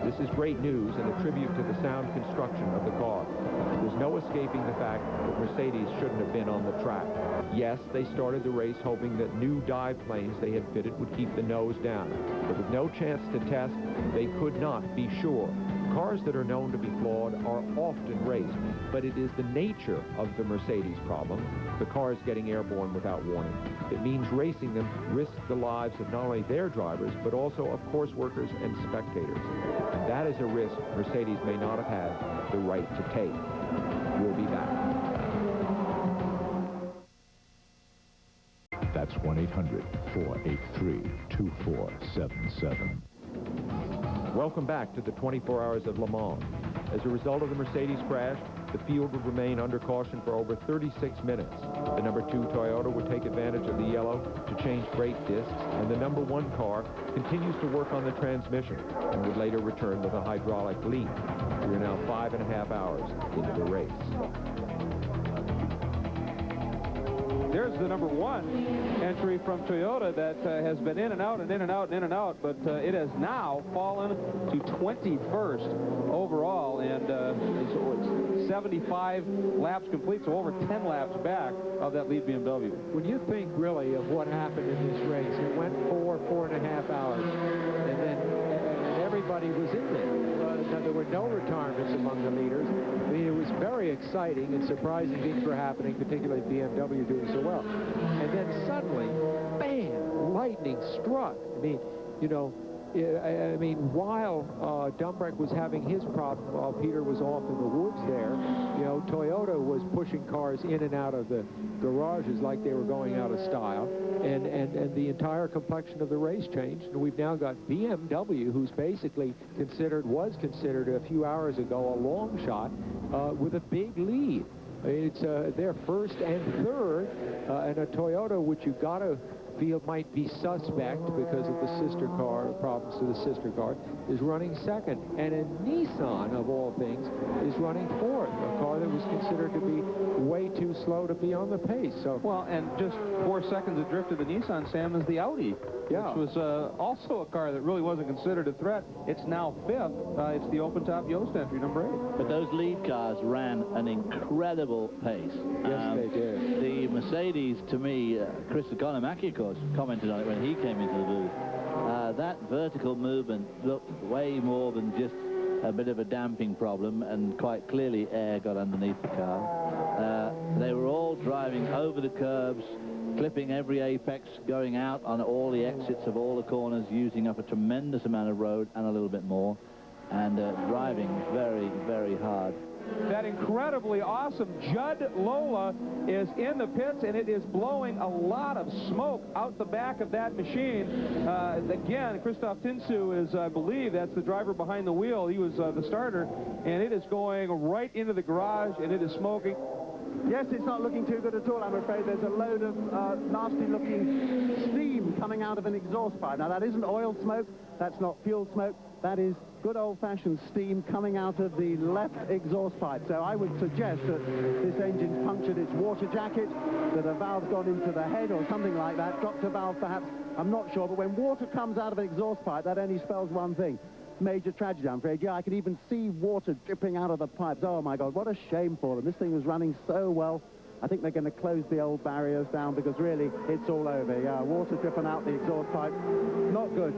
This is great news and a tribute to the sound construction of the car. There's no escaping the fact that Mercedes shouldn't have been on the track. Yes, they started the race hoping that new dive planes they had fitted would keep the nose down. But with no chance to test, they could not be sure. Cars that are known to be flawed are often raced, but it is the nature of the Mercedes problem, the cars getting airborne without warning. It means racing them risks the lives of not only their drivers, but also of course workers and spectators. And that is a risk Mercedes may not have had the right to take. We'll be back. That's 1-800-483-2477. Welcome back to the 24 Hours of Le Mans. As a result of the Mercedes crash, the field would remain under caution for over 36 minutes. The number 2 Toyota would take advantage of the yellow to change brake discs, and the number 1 car continues to work on the transmission and would later return with a hydraulic lead. We are now 5.5 hours into the race. There's the number 1 entry from Toyota that has been in and out and in and out and in and out, but it has now fallen to 21st overall, and it's 75 laps complete, so over 10 laps back of that lead BMW. When you think really of what happened in this race, it went 4.5 hours, and then everybody was in there. There were no retirements among the leaders. I mean, it was very exciting and surprising things were happening, particularly BMW doing so well. And then suddenly, bam, lightning struck. I mean, you know, while Dumbreck was having his problem, while Peter was off in the woods there, you know, Toyota was pushing cars in and out of the garages like they were going out of style, and the entire complexion of the race changed. And we've now got BMW, who's basically was considered a few hours ago a long shot, with a big lead. It's their first and third, and a Toyota, which you've got to feel might be suspect because of the sister car, problems to the sister car, is running second. And a Nissan, of all things, is running fourth, a car that was considered to be way too slow to be on the pace. So, well, and just 4 seconds adrift of the Nissan, Sam, is the Audi, which was also a car that really wasn't considered a threat. It's now 5th. It's the open-top Yost entry, number 8. But those lead cars ran an incredible pace. Yes, they did. The Mercedes, to me, Chris Economaki, of course, commented on it when he came into the booth. That vertical movement looked way more than just a bit of a damping problem, and quite clearly air got underneath the car. They were all driving over the curbs, clipping every apex, going out on all the exits of all the corners, using up a tremendous amount of road and a little bit more, and driving very, very hard. That incredibly awesome Judd Lola is in the pits, and it is blowing a lot of smoke out the back of that machine. Again, Christoph Tinsu is, I believe, that's the driver behind the wheel. He was the starter, and it is going right into the garage, and it is smoking. Yes, it's not looking too good at all, I'm afraid. There's a load of nasty-looking steam coming out of an exhaust pipe. Now, that isn't oil smoke, that's not fuel smoke, that is good old-fashioned steam coming out of the left exhaust pipe. So I would suggest that this engine's punctured its water jacket, that a valve's gone into the head or something like that, dropped a valve perhaps, I'm not sure. But when water comes out of an exhaust pipe, that only spells one thing. Major tragedy, I'm afraid. Yeah, I could even see water dripping out of the pipes. Oh, my God, what a shame for them. This thing was running so well. I think they're going to close the old barriers down because really it's all over. Yeah, water dripping out the exhaust pipe. Not good.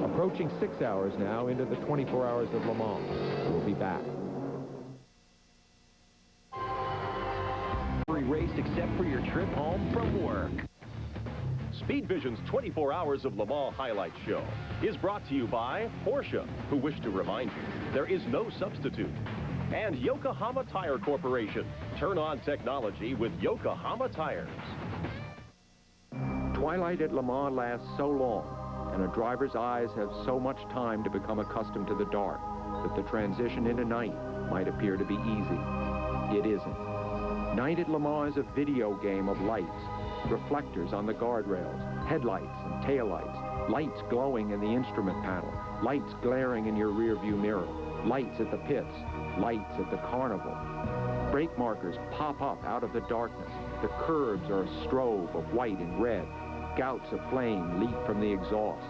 Approaching 6 hours now into the 24 hours of Le Mans. We'll be back. Every race except for your trip home from work. Speed Vision's 24 Hours of Le Mans Highlight Show is brought to you by Porsche, who wish to remind you there is no substitute, and Yokohama Tire Corporation. Turn on technology with Yokohama tires. Twilight at Le Mans lasts so long, and a driver's eyes have so much time to become accustomed to the dark, that the transition into night might appear to be easy. It isn't. Night at Le Mans is a video game of lights, reflectors on the guardrails, headlights and taillights, lights glowing in the instrument panel, lights glaring in your rearview mirror, lights at the pits, lights at the carnival. Brake markers pop up out of the darkness. The curbs are a strobe of white and red. Gouts of flame leap from the exhausts.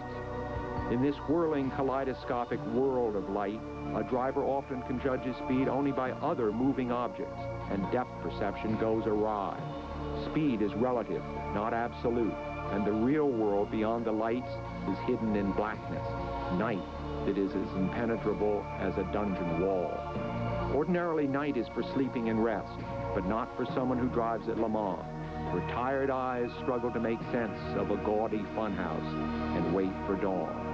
In this whirling kaleidoscopic world of light, a driver often can judge his speed only by other moving objects, and depth perception goes awry. Speed is relative, not absolute, and the real world beyond the lights is hidden in blackness, night that is as impenetrable as a dungeon wall. Ordinarily, night is for sleeping and rest, but not for someone who drives at Le Mans, where tired eyes struggle to make sense of a gaudy funhouse and wait for dawn.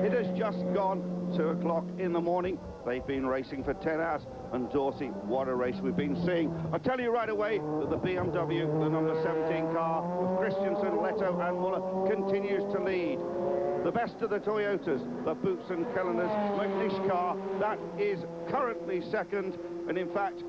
It has just gone 2 o'clock in the morning. They've been racing for 10 hours, and Dorsey, what a race we've been seeing. I'll tell you right away that the BMW, the number 17 car, with Christensen, Leto and Muller, continues to lead. The best of the Toyotas, the Boots and Kelleners, McNish car, that is currently second, and in fact,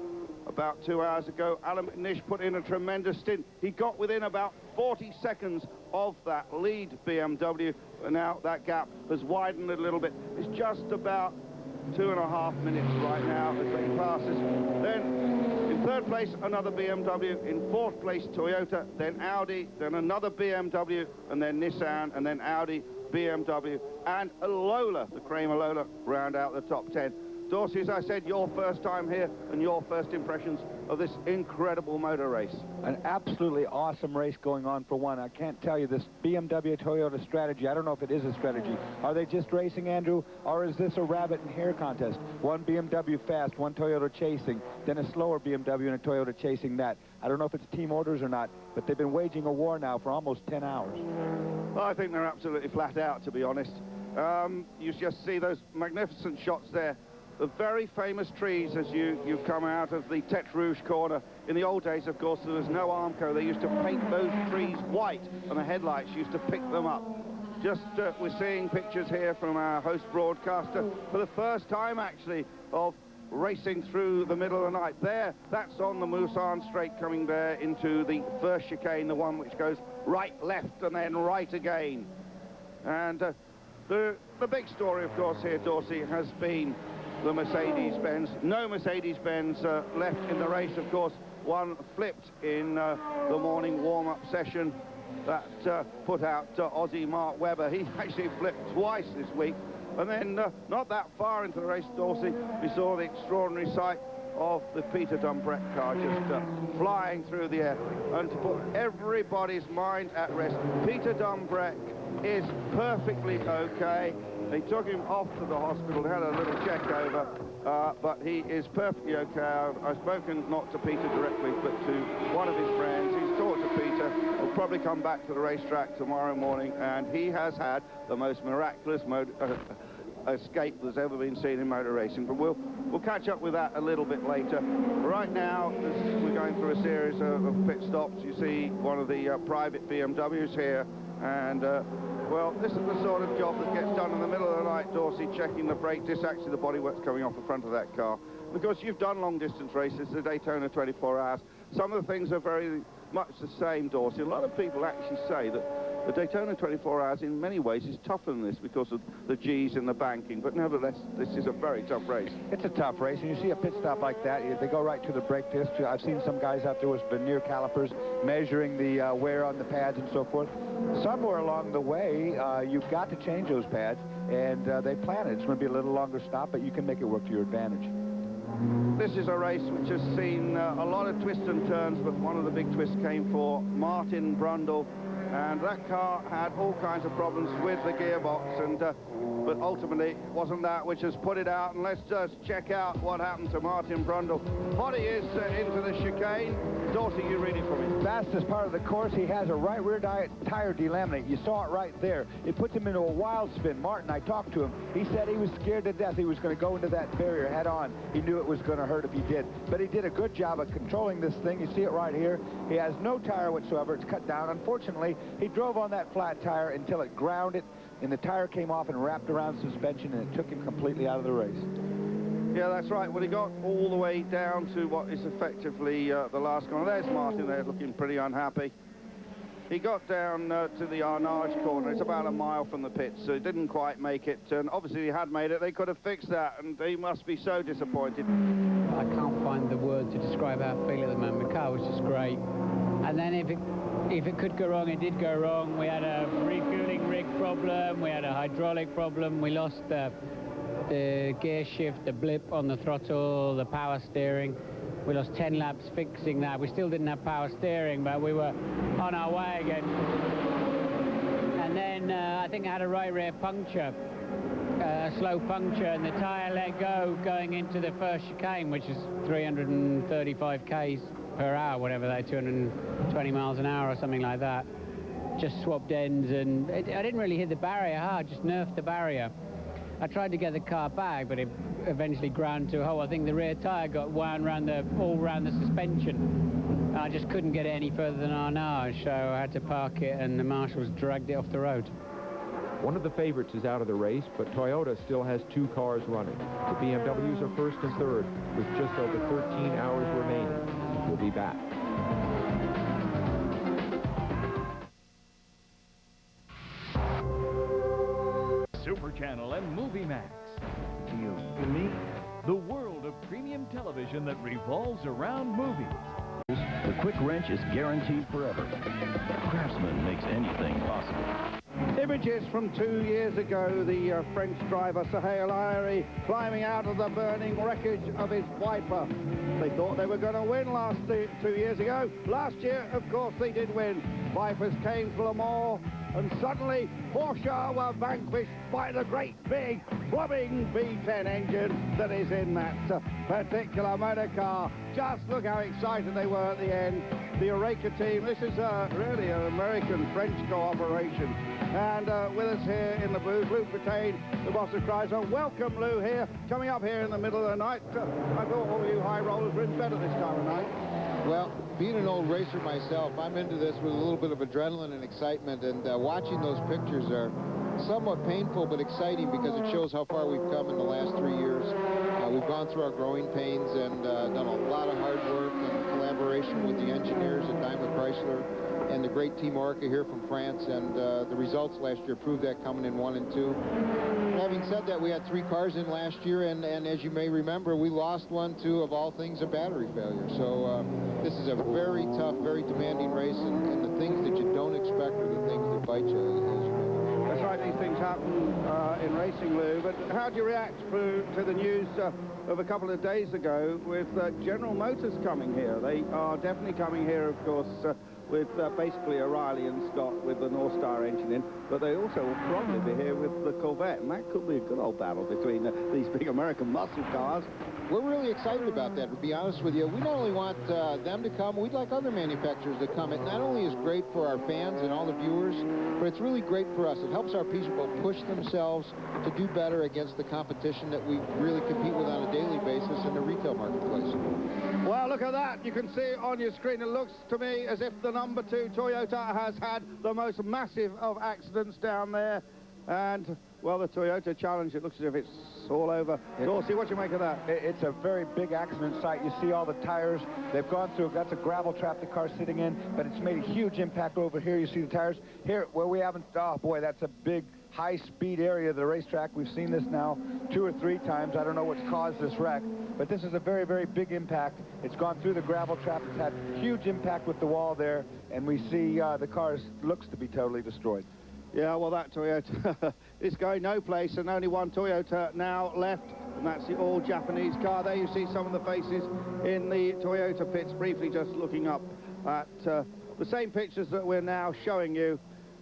about 2 hours ago, Alan McNish put in a tremendous stint. He got within about 40 seconds of that lead BMW, and now that gap has widened a little bit. It's just about 2.5 minutes right now as he passes. Then in third place, another BMW. In fourth place, Toyota, then Audi, then another BMW, and then Nissan, and then Audi, BMW, and a Lola, the Kramer Lola, round out the top 10. Dorsey, as I said, your first time here and your first impressions of this incredible motor race. An absolutely awesome race going on for one. I can't tell you this BMW Toyota strategy. I don't know if it is a strategy. Are they just racing, Andrew, or is this a rabbit and hare contest? One BMW fast, one Toyota chasing, then a slower BMW and a Toyota chasing that. I don't know if it's team orders or not, but they've been waging a war now for almost 10 hours. Well, I think they're absolutely flat out, to be honest. You just see those magnificent shots there. The very famous trees as you come out of the Tête Rouge corner. In the old days, of course, there was no Armco. They used to paint those trees white, and the headlights used to pick them up. Just we're seeing pictures here from our host broadcaster for the first time, actually, of racing through the middle of the night. There, that's on the Mulsanne Straight coming there into the first chicane, the one which goes right, left, and then right again. And the big story, of course, here, Dorsey, has been the Mercedes-Benz. No Mercedes-Benz left in the race, of course. One flipped in the morning warm-up session that put out Aussie Mark Webber. He actually flipped twice this week. And then not that far into the race, Dorsey, we saw the extraordinary sight of the Peter Dumbreck car just flying through the air. And to put everybody's mind at rest, Peter Dumbreck is perfectly okay. They took him off to the hospital, had a little check over, but he is perfectly okay. I've spoken not to Peter directly, but to one of his friends. He's talked to Peter. He'll probably come back to the racetrack tomorrow morning, and he has had the most miraculous escape that's ever been seen in motor racing. But we'll catch up with that a little bit later. Right now, as we're going through a series of pit stops, you see one of the private BMWs here, and Well, this is the sort of job that gets done in the middle of the night, Dorsey, checking the brake disc, actually the bodywork's coming off the front of that car. Because you've done long-distance races, the Daytona 24 Hours, some of the things are very much the same, Dorsey. A lot of people actually say that the Daytona 24 Hours in many ways is tougher than this because of the G's and the banking, but nevertheless, this is a very tough race. It's a tough race, and you see a pit stop like that, they go right to the brake disc. I've seen some guys out there with veneer calipers measuring the wear on the pads and so forth. Somewhere along the way, you've got to change those pads, and they plan it. It's going to be a little longer stop, but you can make it work to your advantage. This is a race which has seen a lot of twists and turns, but one of the big twists came for Martin Brundle, and that car had all kinds of problems with the gearbox, and but ultimately it wasn't that which has put it out. And let's just check out what happened to Martin Brundle. What he is into the chicane. Dorsey, you read it for me. Fastest part of the course, he has a right rear tire delaminate. You saw it right there. It puts him into a wild spin. Martin, I talked to him. He said he was scared to death he was going to go into that barrier head on. He knew it was going to hurt if he did. But he did a good job of controlling this thing. You see it right here. He has no tire whatsoever. It's cut down. Unfortunately, he drove on that flat tire until it grounded, and the tire came off and wrapped around suspension, and it took him completely out of the race. Yeah, that's right. Well, he got all the way down to what is effectively the last corner. There's Martin there looking pretty unhappy. He got down to the Arnage corner. It's about a mile from the pits, so he didn't quite make it. And obviously, he had made it. They could have fixed that, and he must be so disappointed. I can't find the word to describe how I feel at the moment. The car was just great. And then if it could go wrong, it did go wrong. We had a refueling rig problem. We had a hydraulic problem. We lost the gear shift, the blip on the throttle, the power steering. We lost 10 laps fixing that. We still didn't have power steering, but we were on our way again. And then I think I had a right rear puncture, a slow puncture, and the tyre let go going into the first chicane, which is 335 k's per hour, whatever that, 220 miles an hour or something like that. Just swapped ends, and I didn't really hit the barrier hard, just nerfed the barrier. I tried to get the car back, but it eventually ground to a hole. I think the rear tyre got wound all round the suspension. I just couldn't get it any further than Arnage, so I had to park it, and the marshals dragged it off the road. One of the favorites is out of the race, but Toyota still has two cars running. The BMWs are first and third, with just over 13 hours remaining. We'll be back. Super Channel and Movie Max. You and me? The world of premium television that revolves around movies. The quick wrench is guaranteed forever. Craftsman makes anything possible. Images from 2 years ago, the French driver Sahel Ayari climbing out of the burning wreckage of his Viper. They thought they were going to win 2 years ago. Last year, of course, they did win. Vipers came to Le Mans, and suddenly Porsche were vanquished by the great big throbbing V10 engine that is in that particular motor car. Just look how excited they were at the end. The Eureka team, this is really an American-French cooperation. And with us here in the booth, Lou Brittain, the boss of Chrysler. Welcome, Lou, here, coming up here in the middle of the night. I thought all you high rollers were in better this time of night. Well, being an old racer myself, I'm into this with a little bit of adrenaline and excitement, and watching those pictures are somewhat painful but exciting because it shows how far we've come in the last 3 years. We've gone through our growing pains and done a lot of hard work and collaboration with the engineers at Daimler Chrysler and the great Team Orca here from France, and the results last year proved that coming in 1 and 2. Having said that, we had 3 cars in last year, and as you may remember, we lost one to, of all things, a battery failure. So this is a very tough, very demanding race, and the things that you don't expect are the things that bite you, as you may know. That's right, these things happen in racing, Lou. But how do you react to the news of a couple of days ago with General Motors coming here? They are definitely coming here, of course, with basically O'Reilly and Scott with the North Star engine in, but they also will probably be here with the Corvette, and that could be a good old battle between these big American muscle cars. We're really excited about that, to be honest with you. We not only want them to come, we'd like other manufacturers to come. It not only is great for our fans and all the viewers, but it's really great for us. It helps our people push themselves to do better against the competition that we really compete with on a daily basis in the retail marketplace. Well, look at that. You can see on your screen, it looks to me as if the number 2 Toyota has had the most massive of accidents down there. And, well, the Toyota Challenge, it looks as if it's all over. Dorsey, what do you make of that? It's a very big accident site. You see all the tires. They've gone through. That's a gravel trap the car's sitting in, but it's made a huge impact over here. You see the tires. Here, where we haven't, oh, boy, that's a big high-speed area of the racetrack. We've seen this now 2 or 3 times. I don't know what's caused this wreck, but this is a very, very big impact. It's gone through the gravel trap. It's had huge impact with the wall there, and we see the car looks to be totally destroyed. Yeah, well, that Toyota is going no place, and only one Toyota now left, and that's the all-Japanese car. There you see some of the faces in the Toyota pits, briefly just looking up at the same pictures that we're now showing you,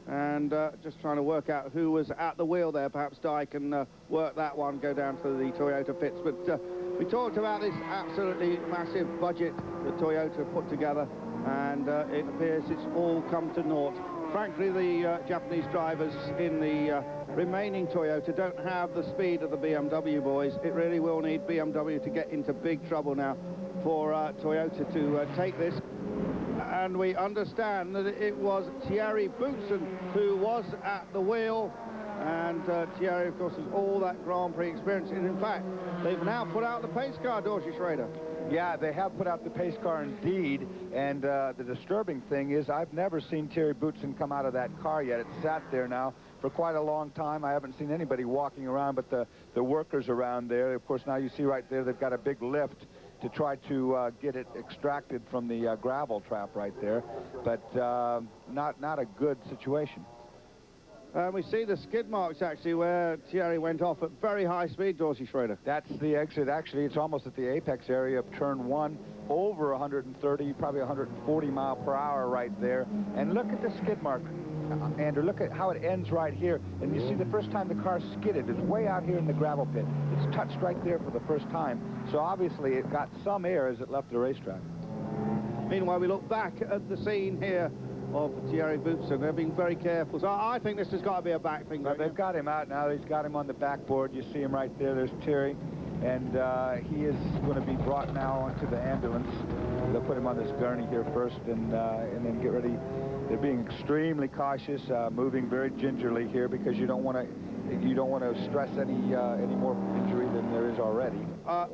and just trying to work out who was at the wheel there. Perhaps Di can work that one, go down to the Toyota pits. But we talked about this absolutely massive budget that Toyota put together, and it appears it's all come to naught. Frankly, the Japanese drivers in the remaining Toyota don't have the speed of the BMW boys. It really will need BMW to get into big trouble now for Toyota to take this. And we understand that it was Thierry Boutsen who was at the wheel. And Thierry, of course, has all that Grand Prix experience. And in fact, they've now put out the pace car, Dorsey Schrader. Yeah, they have put out the pace car indeed, and the disturbing thing is I've never seen Thierry Boutsen come out of that car yet. It's sat there now for quite a long time. I haven't seen anybody walking around but the workers around there. Of course, now you see right there they've got a big lift to try to get it extracted from the gravel trap right there, but not a good situation. We see the skid marks, actually, where Thierry went off at very high speed, Dorsey Schrader. That's the exit. Actually, it's almost at the apex area of turn 1, over 130, probably 140 mile per hour right there. And look at the skid mark, Andrew. Look at how it ends right here. And you see the first time the car skidded is way out here in the gravel pit. It's touched right there for the first time. So obviously it got some air as it left the racetrack. Meanwhile, we look back at the scene here of Thierry Boutsen. They're being very careful. So I think this has got to be a back thing. Well, they've got him out now. He's got him on the backboard. You see him right there. There's Thierry. And he is going to be brought now onto the ambulance. They'll put him on this gurney here first and then get ready. They're being extremely cautious, moving very gingerly here because you don't want to stress any more injury than there is already.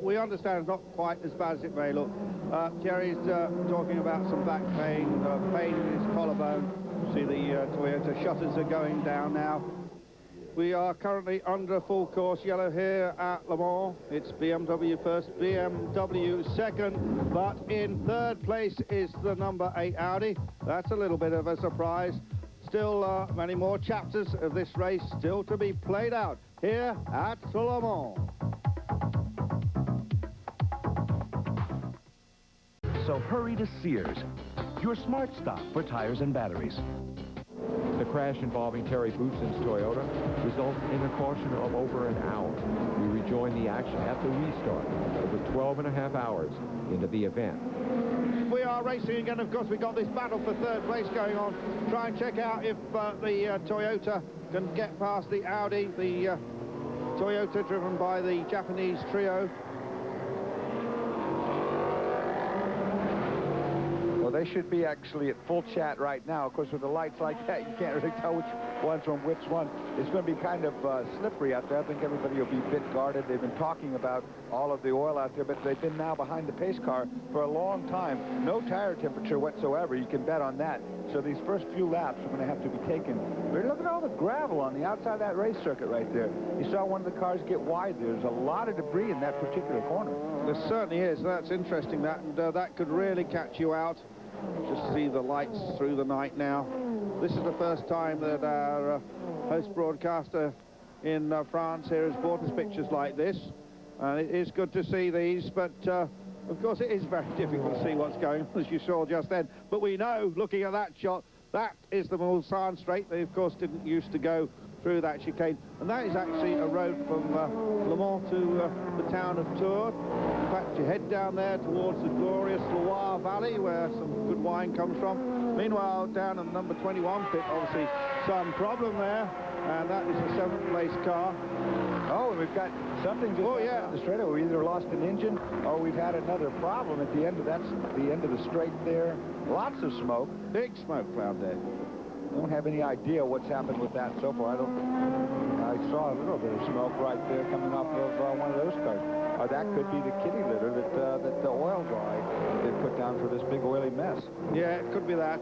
We understand it's not quite as bad as it may look. Thierry's talking about some back pain, pain in his collarbone. See the Toyota shutters are going down now. We are currently under full course yellow here at Le Mans. It's BMW first, BMW second, but in third place is the number 8 Audi. That's a little bit of a surprise. Still many more chapters of this race still to be played out here at Le Mans. So hurry to Sears, your smart stop for tires and batteries. The crash involving Thierry Boutsen's Toyota resulted in a caution of over an hour. We rejoined the action at the restart over 12.5 hours into the event. We are racing again. Of course, we've got this battle for third place going on. Try and check out if the Toyota can get past the Audi. The Toyota driven by the Japanese trio. They should be actually at full chat right now. Of course, with the lights like that, you can't really tell which one's from which one. It's going to be kind of slippery out there. I think everybody will be a bit guarded. They've been talking about all of the oil out there, but they've been now behind the pace car for a long time. No tire temperature whatsoever. You can bet on that. So these first few laps are going to have to be taken. But look at all the gravel on the outside of that race circuit right there. You saw one of the cars get wide there. There's a lot of debris in that particular corner. There certainly is. That's interesting. That could really catch you out. Just see the lights through the night now. This is the first time that our host broadcaster in France here has brought us pictures like this. And it is good to see these, but of course it is very difficult to see what's going on, as you saw just then. But we know, looking at that shot, that is the Mulsanne Straight. They, of course, didn't used to go through that chicane. And that is actually a road from Le Mans to the town of Tours. In fact, you head down there towards the glorious Loire Valley, where some good wine comes from. Meanwhile, down in the number 21 pit, obviously some problem there. And that is a 7th place car. Oh, we've got something just on the straightaway. We either lost an engine or we've had another problem at the end of the straight there. Lots of smoke. Big smoke cloud there. Don't have any idea what's happened with that so far. I saw a little bit of smoke right there coming off of one of those cars. That could be the kitty litter that the oil guy did put down for this big oily mess. Yeah, it could be that.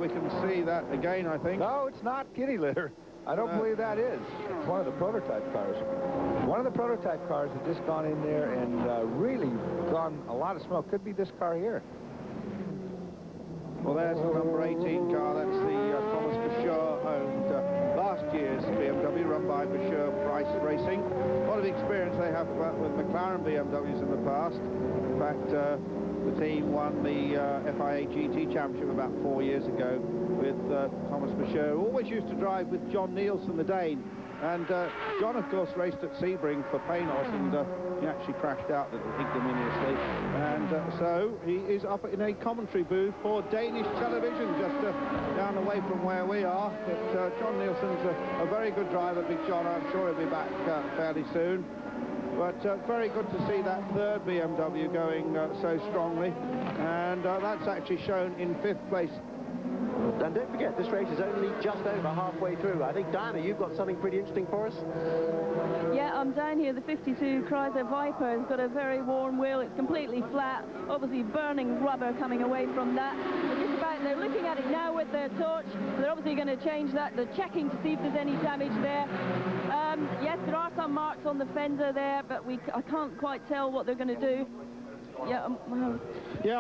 We can see that again, I think. No, it's not kitty litter. I don't believe that is. It's one of the prototype cars. One of the prototype cars had just gone in there and really gone a lot of smoke. Could be this car here. Well, there's the number 18 car. That's the Thomas Bashir-owned last year's BMW, run by Bashir-Price Racing. A lot of experience they have with McLaren BMWs in the past. In fact, the team won the FIA GT Championship about 4 years ago with Thomas Bashir, who always used to drive with John Nielsen, the Dane. And John, of course, raced at Sebring for Panos, and he actually crashed out ignominiously. And so he is up in a commentary booth for Danish television, just down the way from where we are. But John Nielsen's a very good driver, Big John. I'm sure he'll be back fairly soon. But very good to see that third BMW going so strongly. And that's actually shown in 5th place. And don't forget, this race is only just over halfway through. I think, Diana, you've got something pretty interesting for us. Yeah, I'm down here. The 52 Chrysler Viper has got a very worn wheel. It's completely flat. Obviously, burning rubber coming away from that. They're looking at it now with their torch. They're obviously going to change that. They're checking to see if there's any damage there. Yes, there are some marks on the fender there, but I can't quite tell what they're going to do. Yeah,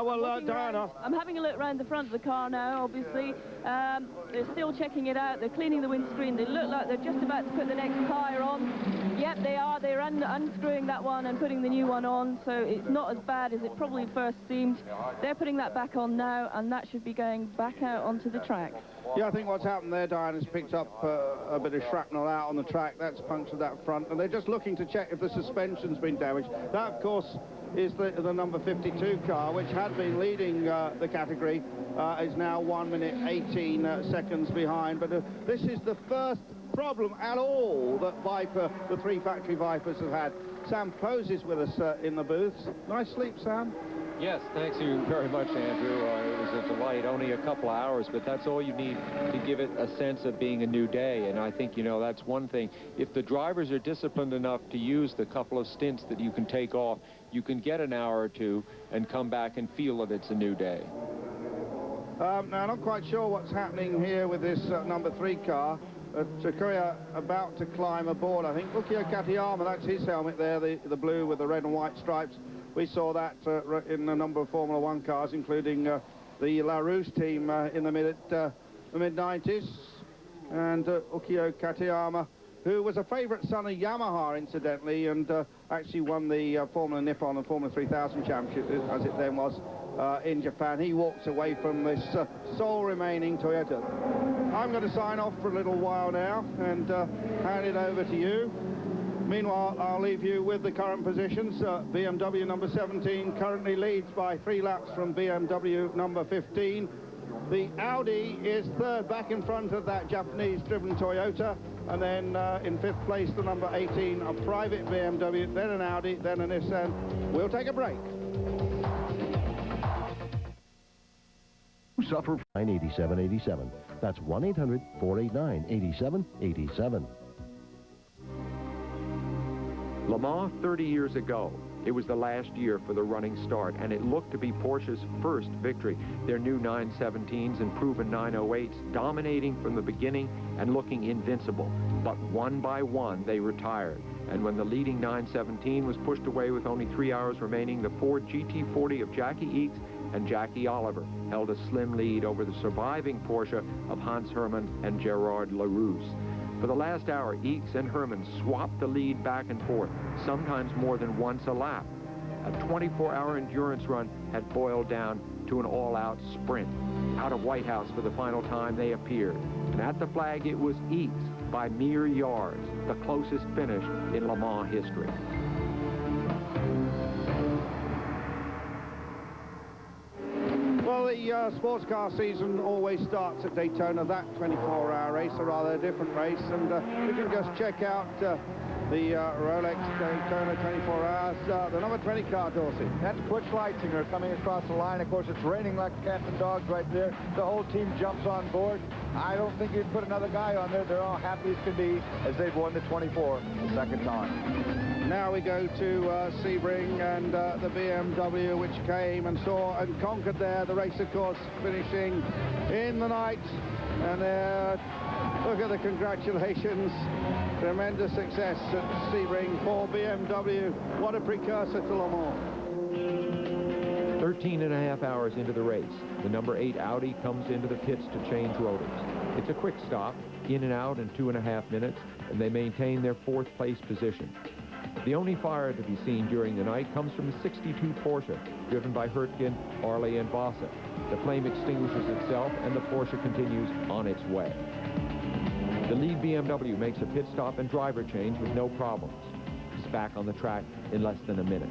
well, Diana, I'm having a look around the front of the car now, obviously. They're still checking it out. They're cleaning the windscreen. They look like they're just about to put the next tyre on. Yep, they are. They're unscrewing that one and putting the new one on, so it's not as bad as it probably first seemed. They're putting that back on now, and that should be going back out onto the track. Yeah, I think what's happened there, Diane, has picked up a bit of shrapnel out on the track. That's punctured that front, and they're just looking to check if the suspension's been damaged. That, of course, is the number 52 car, which had been leading the category, is now 1 minute 18 seconds behind. But this is the first problem at all that the 3 factory Vipers have had. Sam Pose is with us in the booths. Nice sleep, Sam? Yes, thanks you very much, Andrew. It was a delight, only a couple of hours, but that's all you need to give it a sense of being a new day. And I think, you know, that's one thing. If the drivers are disciplined enough to use the couple of stints that you can take off, you can get an hour or two and come back and feel that it's a new day. Now, I'm not quite sure what's happening here with this number 3 car. Takuya about to climb aboard, I think. Ukyo Katayama, that's his helmet there, the blue with the red and white stripes. We saw that in a number of Formula 1 cars, including the LaRousse team in the mid-90s. And Ukyo Katayama, who was a favourite son of Yamaha, incidentally, and actually won the Formula Nippon and Formula 3000 Championship, as it then was, in Japan. He walks away from this sole remaining Toyota. I'm going to sign off for a little while now and hand it over to you. Meanwhile, I'll leave you with the current positions. BMW number 17 currently leads by 3 laps from BMW number 15. The Audi is third, back in front of that Japanese-driven Toyota. And then in 5th place, the number 18, a private BMW, then an Audi, then a Nissan. We'll take a break. Suffer 98787. That's 1-800-489-8787. Le Mans 30 years ago. It was the last year for the running start, and it looked to be Porsche's first victory. Their new 917s and proven 908s dominating from the beginning and looking invincible. But one by one, they retired. And when the leading 917 was pushed away with only 3 hours remaining, the Ford GT40 of Jackie Eakes and Jackie Oliver held a slim lead over the surviving Porsche of Hans Hermann and Gerard LaRousse. For the last hour, Eakes and Hermann swapped the lead back and forth, sometimes more than once a lap. A 24-hour endurance run had boiled down to an all-out sprint. Out of White House for the final time, they appeared. And at the flag, it was Eakes by mere yards, the closest finish in Le Mans history. Well, the sports car season always starts at Daytona, that 24-hour race, a rather different race. And you can just check out the Rolex Daytona 24 Hours. The number 20 car, Dorsey. That's Butch Leitzinger coming across the line. Of course, it's raining like cats and dogs right there. The whole team jumps on board. I don't think you'd put another guy on there. They're all happy as can be as they've won the 24 the second time. Now we go to Sebring and the BMW, which came and saw and conquered there. The race, of course, finishing in the night. And look at the congratulations. Tremendous success at Sebring for BMW. What a precursor to Le Mans. 13 and a half hours into the race, the number 8 Audi comes into the pits to change rotors. It's a quick stop, in and out in 2.5 minutes, and they maintain their 4th place position. The only fire to be seen during the night comes from the 62 Porsche, driven by Hurtgen, Arley, and Bosse. The flame extinguishes itself, and the Porsche continues on its way. The lead BMW makes a pit stop and driver change with no problems. It's back on the track in less than a minute.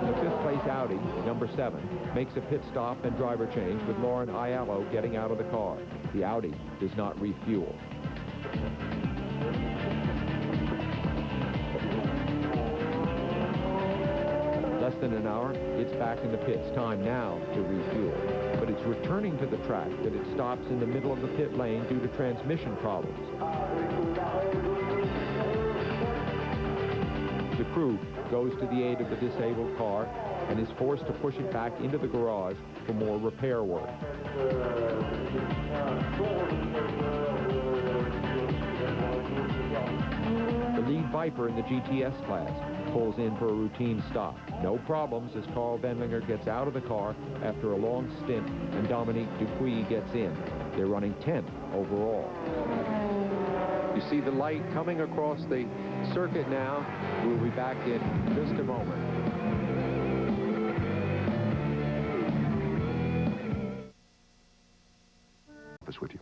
The 5th place Audi, number 7, makes a pit stop and driver change with Lauren Aiello getting out of the car. The Audi does not refuel. Less than an hour, it's back in the pits. Time now to refuel. But it's returning to the track that it stops in the middle of the pit lane due to transmission problems. The crew goes to the aid of the disabled car and is forced to push it back into the garage for more repair work. The lead Viper in the GTS class pulls in for a routine stop. No problems as Carl Wendlinger gets out of the car after a long stint and Dominique Dupuis gets in. They're running 10th overall. You see the light coming across the circuit now. We'll be back in just a moment. With you.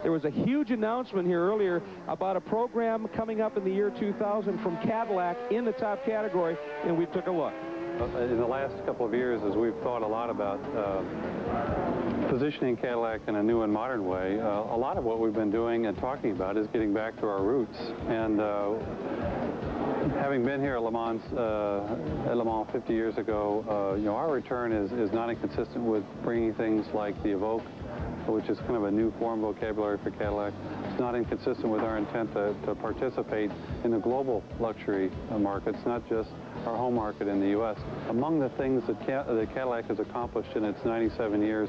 There was a huge announcement here earlier about a program coming up in the year 2000 from Cadillac in the top category, and we took a look. In the last couple of years, as we've thought a lot about positioning Cadillac in a new and modern way, a lot of what we've been doing and talking about is getting back to our roots. And having been here at Le Mans 50 years ago, you know, our return is not inconsistent with bringing things like the Evoque, which is kind of a new form vocabulary for Cadillac. It's not inconsistent with our intent to participate in the global luxury markets, not just our home market in the U.S. Among the things that Cadillac has accomplished in its 97 years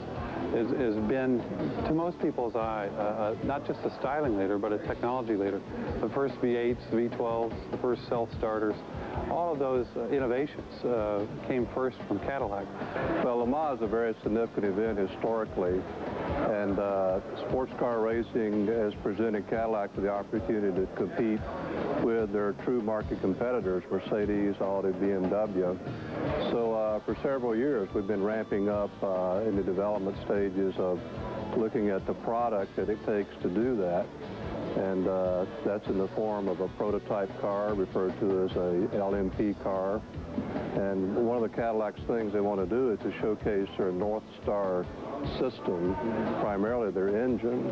has been, to most people's eye, not just a styling leader, but a technology leader. The first V8s, V12s, the first self-starters, all of those innovations came first from Cadillac. Well, Le Mans is a very significant event historically, and sports car racing has presented Cadillac with the opportunity to compete with their true market competitors, Mercedes, Audi, BMW. So for several years, we've been ramping up in the development stages of looking at the product that it takes to do that. And that's in the form of a prototype car referred to as a LMP car. And one of the Cadillac's things they want to do is to showcase their North Star system, primarily their engine.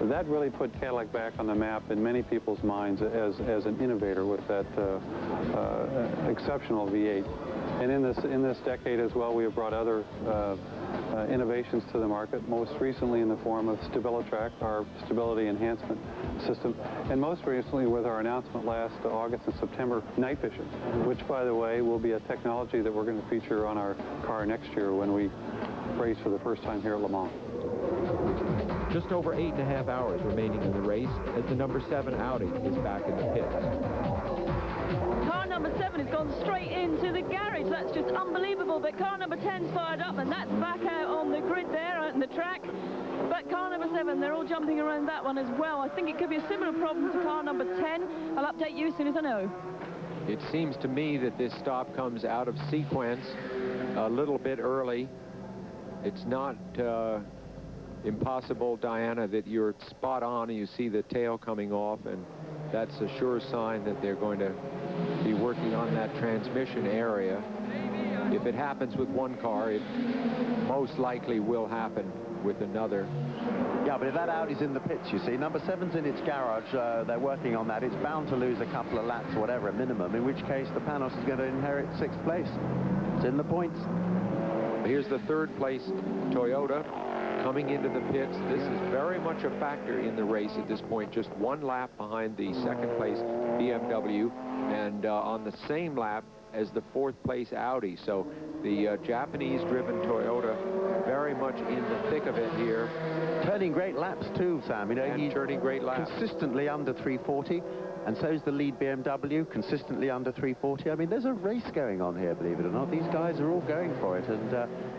That really put Cadillac back on the map in many people's minds as an innovator with that exceptional V8. And in this decade as well, we have brought other innovations to the market, most recently in the form of StabiliTrak, our stability enhancement system, and most recently with our announcement last August and September, night vision, which, by the way, will be a technology that we're going to feature on our car next year when we race for the first time here at Le Mans. Just over 8.5 hours remaining in the race as the number 7 Audi is back in the pits. Car number 7 has gone straight into the garage. That's just unbelievable. But car number 10's fired up, and that's back out on the grid there, out in the track. But car number 7, they're all jumping around that one as well. I think it could be a similar problem to car number 10. I'll update you as soon as I know. It seems to me that this stop comes out of sequence a little bit early. It's not impossible, Diana, that you're spot on and you see the tail coming off, and that's a sure sign that they're going to be working on that transmission area. If it happens with one car, it most likely will happen with another. Yeah, but if that Audi's in the pits, you see, number 7's in its garage, they're working on that. It's bound to lose a couple of laps or whatever, a minimum, in which case the Panos is going to inherit 6th place. It's in the points. Here's the 3rd place Toyota coming into the pits. This is very much a factor in the race at this point. Just 1 lap behind the 2nd place BMW, and on the same lap as the 4th place Audi. So the Japanese-driven Toyota very much in the thick of it here. Turning great laps too, Sam. You know, he's turning great laps. Consistently under 340, and so's the lead BMW, consistently under 340. I mean, there's a race going on here, believe it or not. These guys are all going for it, and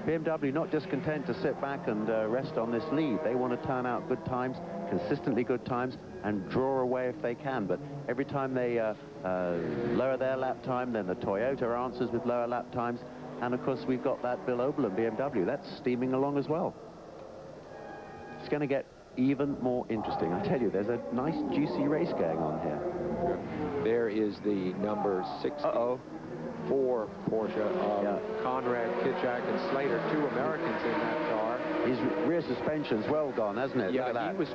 BMW not just content to sit back and rest on this lead. They want to turn out good times, consistently good times, and draw away if they can. But every time they lower their lap time, then the Toyota answers with lower lap times. And of course, we've got that Bill Oberlin BMW. That's steaming along as well. It's going to get even more interesting. I tell you, there's a nice, juicy race going on here. There is the number 64 Porsche of Conrad, Kitchak, and Slater, 2 Americans in that car. His rear suspension's well gone, hasn't it? Yeah, he was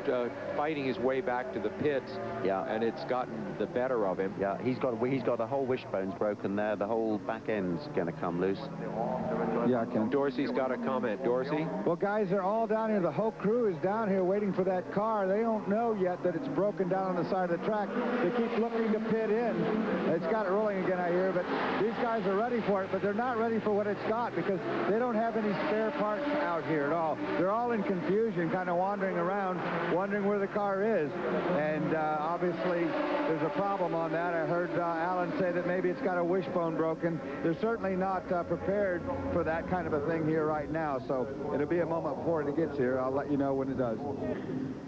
fighting his way back to the pits. Yeah, and it's gotten the better of him. Yeah, he's got the whole wishbone's broken there. The whole back end's going to come loose. Yeah, Ken. Dorsey's got a comment. Dorsey? Well, guys, they're all down here. The whole crew is down here waiting for that car. They don't know yet that it's broken down on the side of the track. They keep looking to pit in. It's got it rolling again, I hear, but these guys are ready for it, but they're not ready for what it's got because they don't have any spare parts out here at all. They're all in confusion, kind of wandering around, wondering where the car is. And obviously, there's a problem on that. I heard Alan say that maybe it's got a wishbone broken. They're certainly not prepared for that kind of a thing here right now, so it'll be a moment before it gets here. I'll let you know when it does.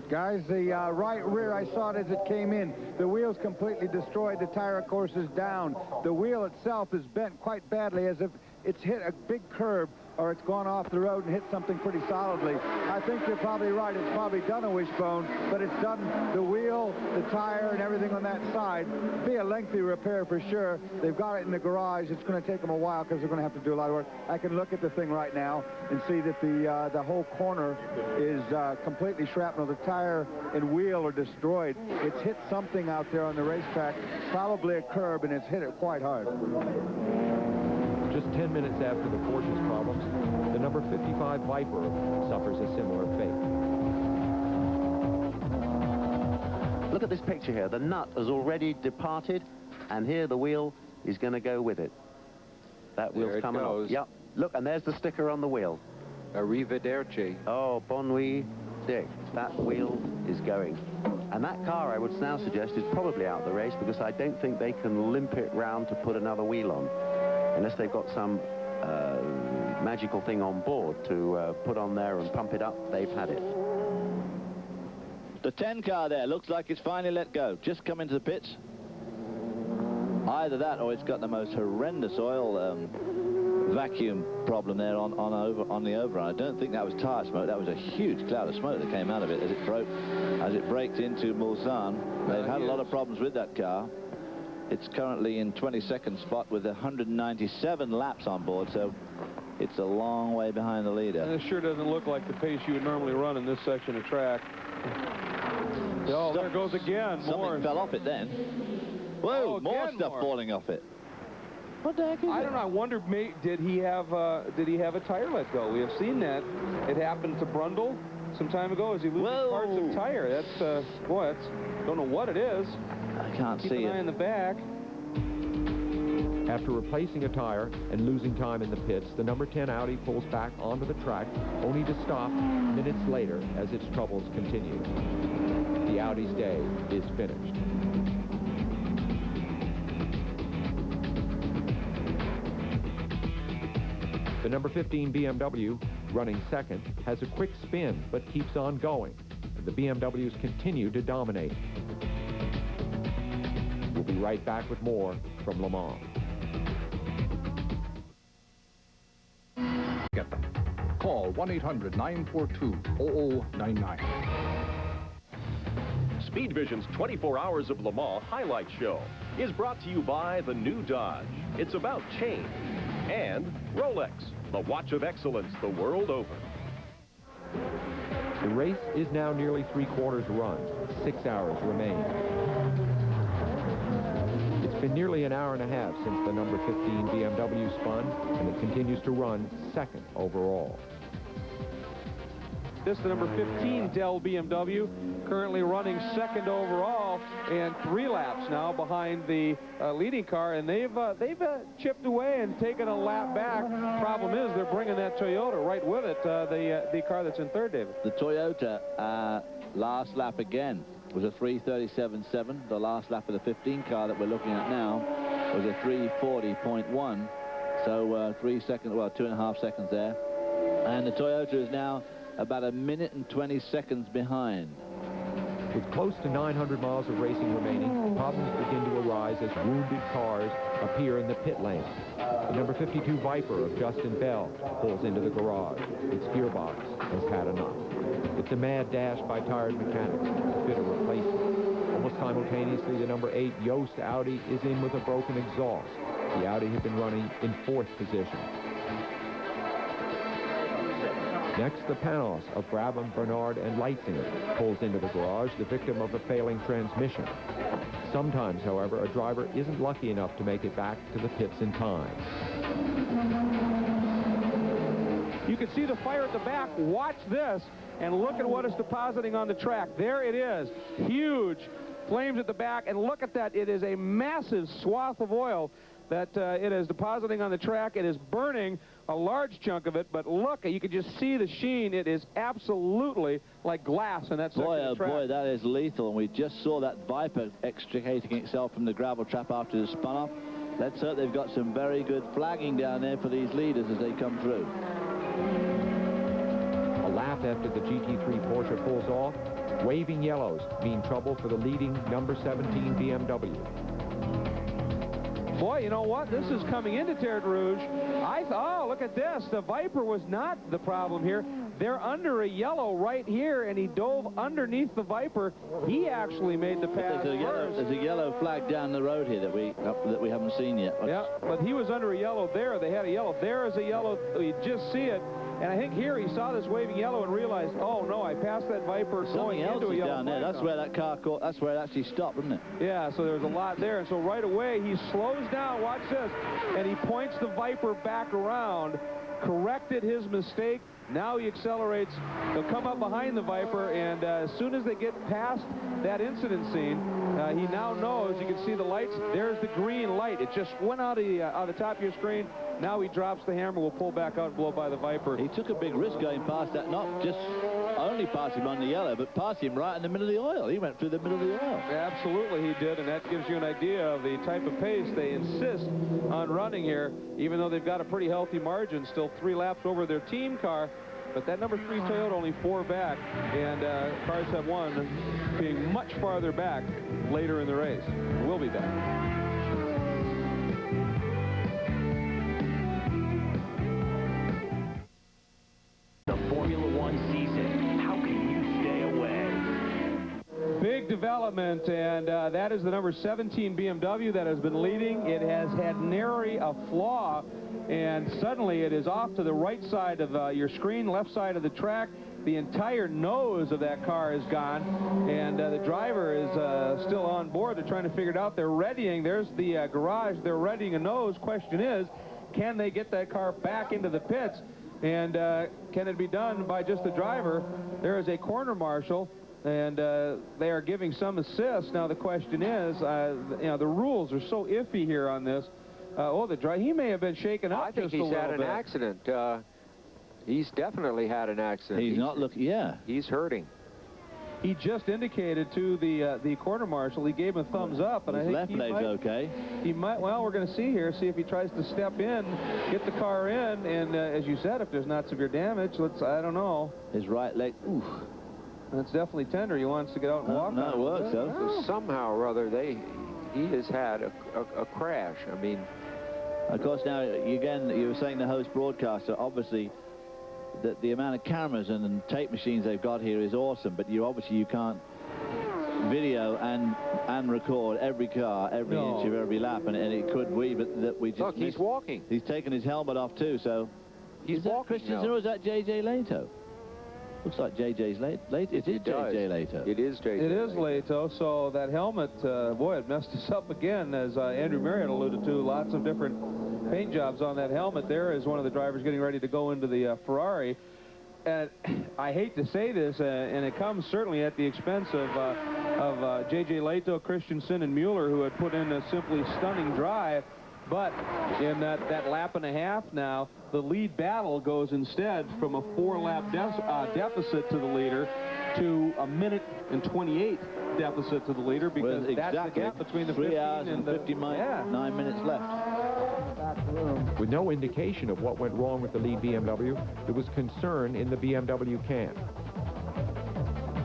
Guys, the right rear, I saw it as it came in. The wheel's completely destroyed. The tire, of course, is down. The wheel itself is bent quite badly, as if it's hit a big curb or it's gone off the road and hit something pretty solidly. I think you're probably right. It's probably done a wishbone, but it's done the wheel, the tire, and everything on that side. It'll be a lengthy repair for sure. They've got it in the garage. It's going to take them a while because they're going to have to do a lot of work. I can look at the thing right now and see that the whole corner is completely shrapnel. The tire and wheel are destroyed. It's hit something out there on the racetrack, probably a curb, and it's hit it quite hard. Just 10 minutes after the Porsche's problems, the number 55 Viper suffers a similar fate. Look at this picture here. The nut has already departed, and here the wheel is going to go with it. That wheel's coming off. Yep. Look, and there's the sticker on the wheel. Arrivederci. Oh, bon nuit, Dick. That wheel is going. And that car, I would now suggest, is probably out of the race because I don't think they can limp it round to put another wheel on. Unless they've got some magical thing on board to put on there and pump it up, they've had it. The 10 car there looks like it's finally let go. Just come into the pits. Either that or it's got the most horrendous oil vacuum problem there on the overrun. I don't think that was tire smoke. That was a huge cloud of smoke that came out of it as it braked into Mulsanne. They've had a lot of problems with that car. It's currently in 22nd spot with 197 laps on board, so it's a long way behind the leader. And it sure doesn't look like the pace you would normally run in this section of track. Oh, there goes again. Something fell off it then. Whoa, more stuff falling off it. What the heck is I don't know. I wonder, did he have a tire let go? We have seen that. It happened to Brundle some time ago as he loses parts of tire. That's don't know what it is. I can't see it. Keep an eye in the back. After replacing a tire and losing time in the pits, the number 10 Audi pulls back onto the track, only to stop minutes later as its troubles continue. The Audi's day is finished. The number 15 BMW, running second, has a quick spin but keeps on going. The BMWs continue to dominate. We'll be right back with more from Le Mans. Get them. Call 1-800-942-0099. Speed Vision's 24 Hours of Le Mans highlight show is brought to you by the new Dodge. It's about change. And Rolex, the watch of excellence the world over. The race is now nearly 3/4 run. 6 hours remain. It's been nearly an hour and a half since the number 15 BMW spun, and it continues to run second overall. This is the number 15 Dell BMW, currently running second overall, and 3 laps now behind the leading car, and they've chipped away and taken a lap back. Problem is, they're bringing that Toyota right with it, the car that's in third, David. The Toyota last lap again was a 3:37.7. The last lap of the 15 car that we're looking at now was a 3:40.1. So 3 seconds, well, 2.5 seconds there. And the Toyota is now about 1 minute and 20 seconds behind. With close to 900 miles of racing remaining, problems begin to arise as wounded cars appear in the pit lane. The number 52 Viper of Justin Bell pulls into the garage. Its gearbox has had enough. It's a mad dash by tired mechanics to fit a replacement. Almost simultaneously, the number 8 Yost Audi is in with a broken exhaust. The Audi had been running in 4th position. Next, the Panos of Brabham, Bernard, and Leitzinger pulls into the garage, the victim of a failing transmission. Sometimes, however, a driver isn't lucky enough to make it back to the pits in time. You can see the fire at the back. Watch this, and look at what is depositing on the track. There it is. Huge flames at the back, and look at that. It is a massive swath of oil that it is depositing on the track. It is burning a large chunk of it, but look, you can just see the sheen. It is absolutely like glass in that section of the track. Boy, that is lethal, and we just saw that Viper extricating itself from the gravel trap after it spun off. Let's hope they've got some very good flagging down there for these leaders as they come through. A lap after the GT3 Porsche pulls off, waving yellows mean trouble for the leading number 17 BMW. Boy, you know what? This is coming into Terre Rouge. Oh, look at this. The Viper was not the problem here. They're under a yellow right here, and he dove underneath the Viper. He actually made the pass first. There's a yellow flag down the road here that we haven't seen yet. Yeah, but he was under a yellow there. They had a yellow. There is a yellow. You just see it. And I think here he saw this waving yellow and realized, oh no, I passed that Viper going into a yellow down there. That's where that car caught. That's where it actually stopped, isn't it? Yeah, so there's a lot there. And so right away he slows down. Watch this. And he points the Viper back around, corrected his mistake. Now he accelerates. He'll come up behind the Viper, and as soon as they get past that incident scene, he now knows. You can see the lights. There's the green light. It just went out of the top of your screen. Now he drops the hammer. Will pull back out and blow by the Viper. He took a big risk going past that, not just only past him on the yellow, but past him right in the middle of the oil. He went through the middle of the oil. Absolutely, he did, and that gives you an idea of the type of pace they insist on running here, even though they've got a pretty healthy margin, still 3 laps over their team car. But that number 3 Toyota only 4 back, and cars have won being much farther back later in the race. We'll be back. Big development, and that is the number 17 BMW that has been leading. It has had nary a flaw, and suddenly it is off to the right side of your screen, left side of the track. The entire nose of that car is gone, and the driver is still on board. They're trying to figure it out. They're readying. There's the garage. They're readying a nose. Question is, can they get that car back into the pits, and can it be done by just the driver? There is a corner marshal, and they are giving some assist. Now the question is, you know, the rules are so iffy here on this. The driver, he may have been shaken up. I think he's had an accident. He's definitely had an accident. He's not looking. Yeah, he's hurting. He just indicated to the corner marshal. He gave him a thumbs up, and I think left leg's okay. He might. Well, we're going to see here. See if he tries to step in, get the car in, and as you said, if there's not severe damage, I don't know. His right leg. Oof. That's definitely tender. He wants to get out and walk. No, it works, so somehow or other, he has had a crash. I mean, of course, now again, you were saying the host broadcaster. Obviously, the amount of cameras and tape machines they've got here is awesome. But you can't video and record every car, every inch of every lap, and it could be. But that we just look, he's walking. He's taken his helmet off too. So he's is that walking. Christensen or is that J.J. Lato? Looks like JJ's late. It is JJ Leto. It is JJ. It is Leto, so that helmet, boy, it messed us up again, as Andrew Marriott alluded to. Lots of different paint jobs on that helmet. There is one of the drivers getting ready to go into the Ferrari. And I hate to say this, and it comes certainly at the expense of J.J. Leto, Christensen, and Mueller, who had put in a simply stunning drive. But in that lap and a half now, the lead battle goes instead from a 4-lap deficit to the leader to a 1:28 deficit to the leader, because that's the gap between the 3 hours and 9 minutes left. With no indication of what went wrong with the lead BMW, there was concern in the BMW camp.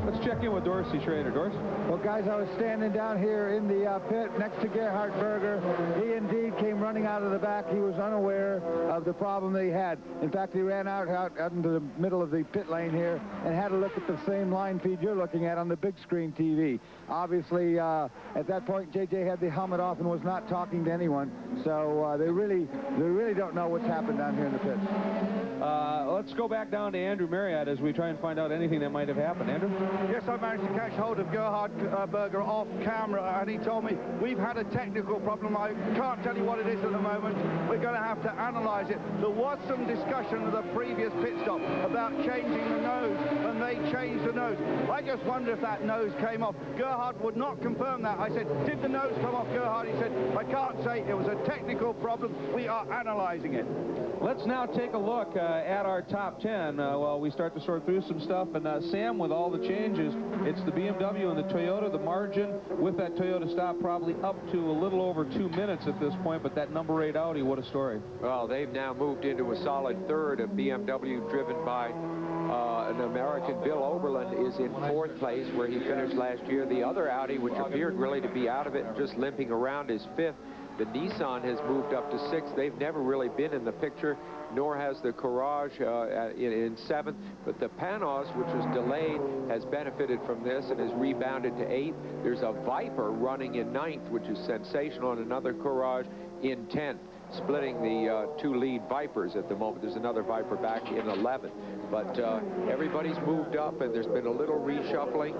Let's check in with Dorsey Schrader. Dorsey? Well, guys, I was standing down here in the pit next to Gerhard Berger. He indeed came running out of the back. He was unaware of the problem that he had. In fact, he ran out into the middle of the pit lane here and had a look at the same line feed you're looking at on the big screen TV. Obviously, at that point, JJ had the helmet off and was not talking to anyone. So they really don't know what's happened down here in the pits. Let's go back down to Andrew Marriott as we try and find out anything that might have happened. Andrew? Yes, I managed to catch hold of Gerhard Berger off camera, and he told me, we've had a technical problem. I can't tell you what it is at the moment. We're going to have to analyze it. There was some discussion at the previous pit stop about changing the nose, and they changed the nose. I just wonder if that nose came off. Gerhard would not confirm that. I said, did the nose come off, Gerhard? He said, I can't say. It was a technical problem. We are analyzing it. Let's now take a look at our top 10 while we start to sort through some stuff. And Sam, with all the changes, it's the BMW and the Toyota. The margin with that Toyota stop probably up to a little over 2 minutes at this point, but that number 8 Audi, what a story. Well, they've now moved into a solid third. A BMW driven by an American, Bill Oberlin, is in 4th place, where he finished last year. The other Audi, which appeared really to be out of it and just limping around, is 5th. The Nissan has moved up to 6th. They've never really been in the picture, nor has the Courage in 7th. But the Panos, which was delayed, has benefited from this and has rebounded to 8th. There's a Viper running in 9th, which is sensational, and another Courage in 10th, splitting the 2 lead Vipers at the moment. There's another Viper back in 11th. But everybody's moved up, and there's been a little reshuffling.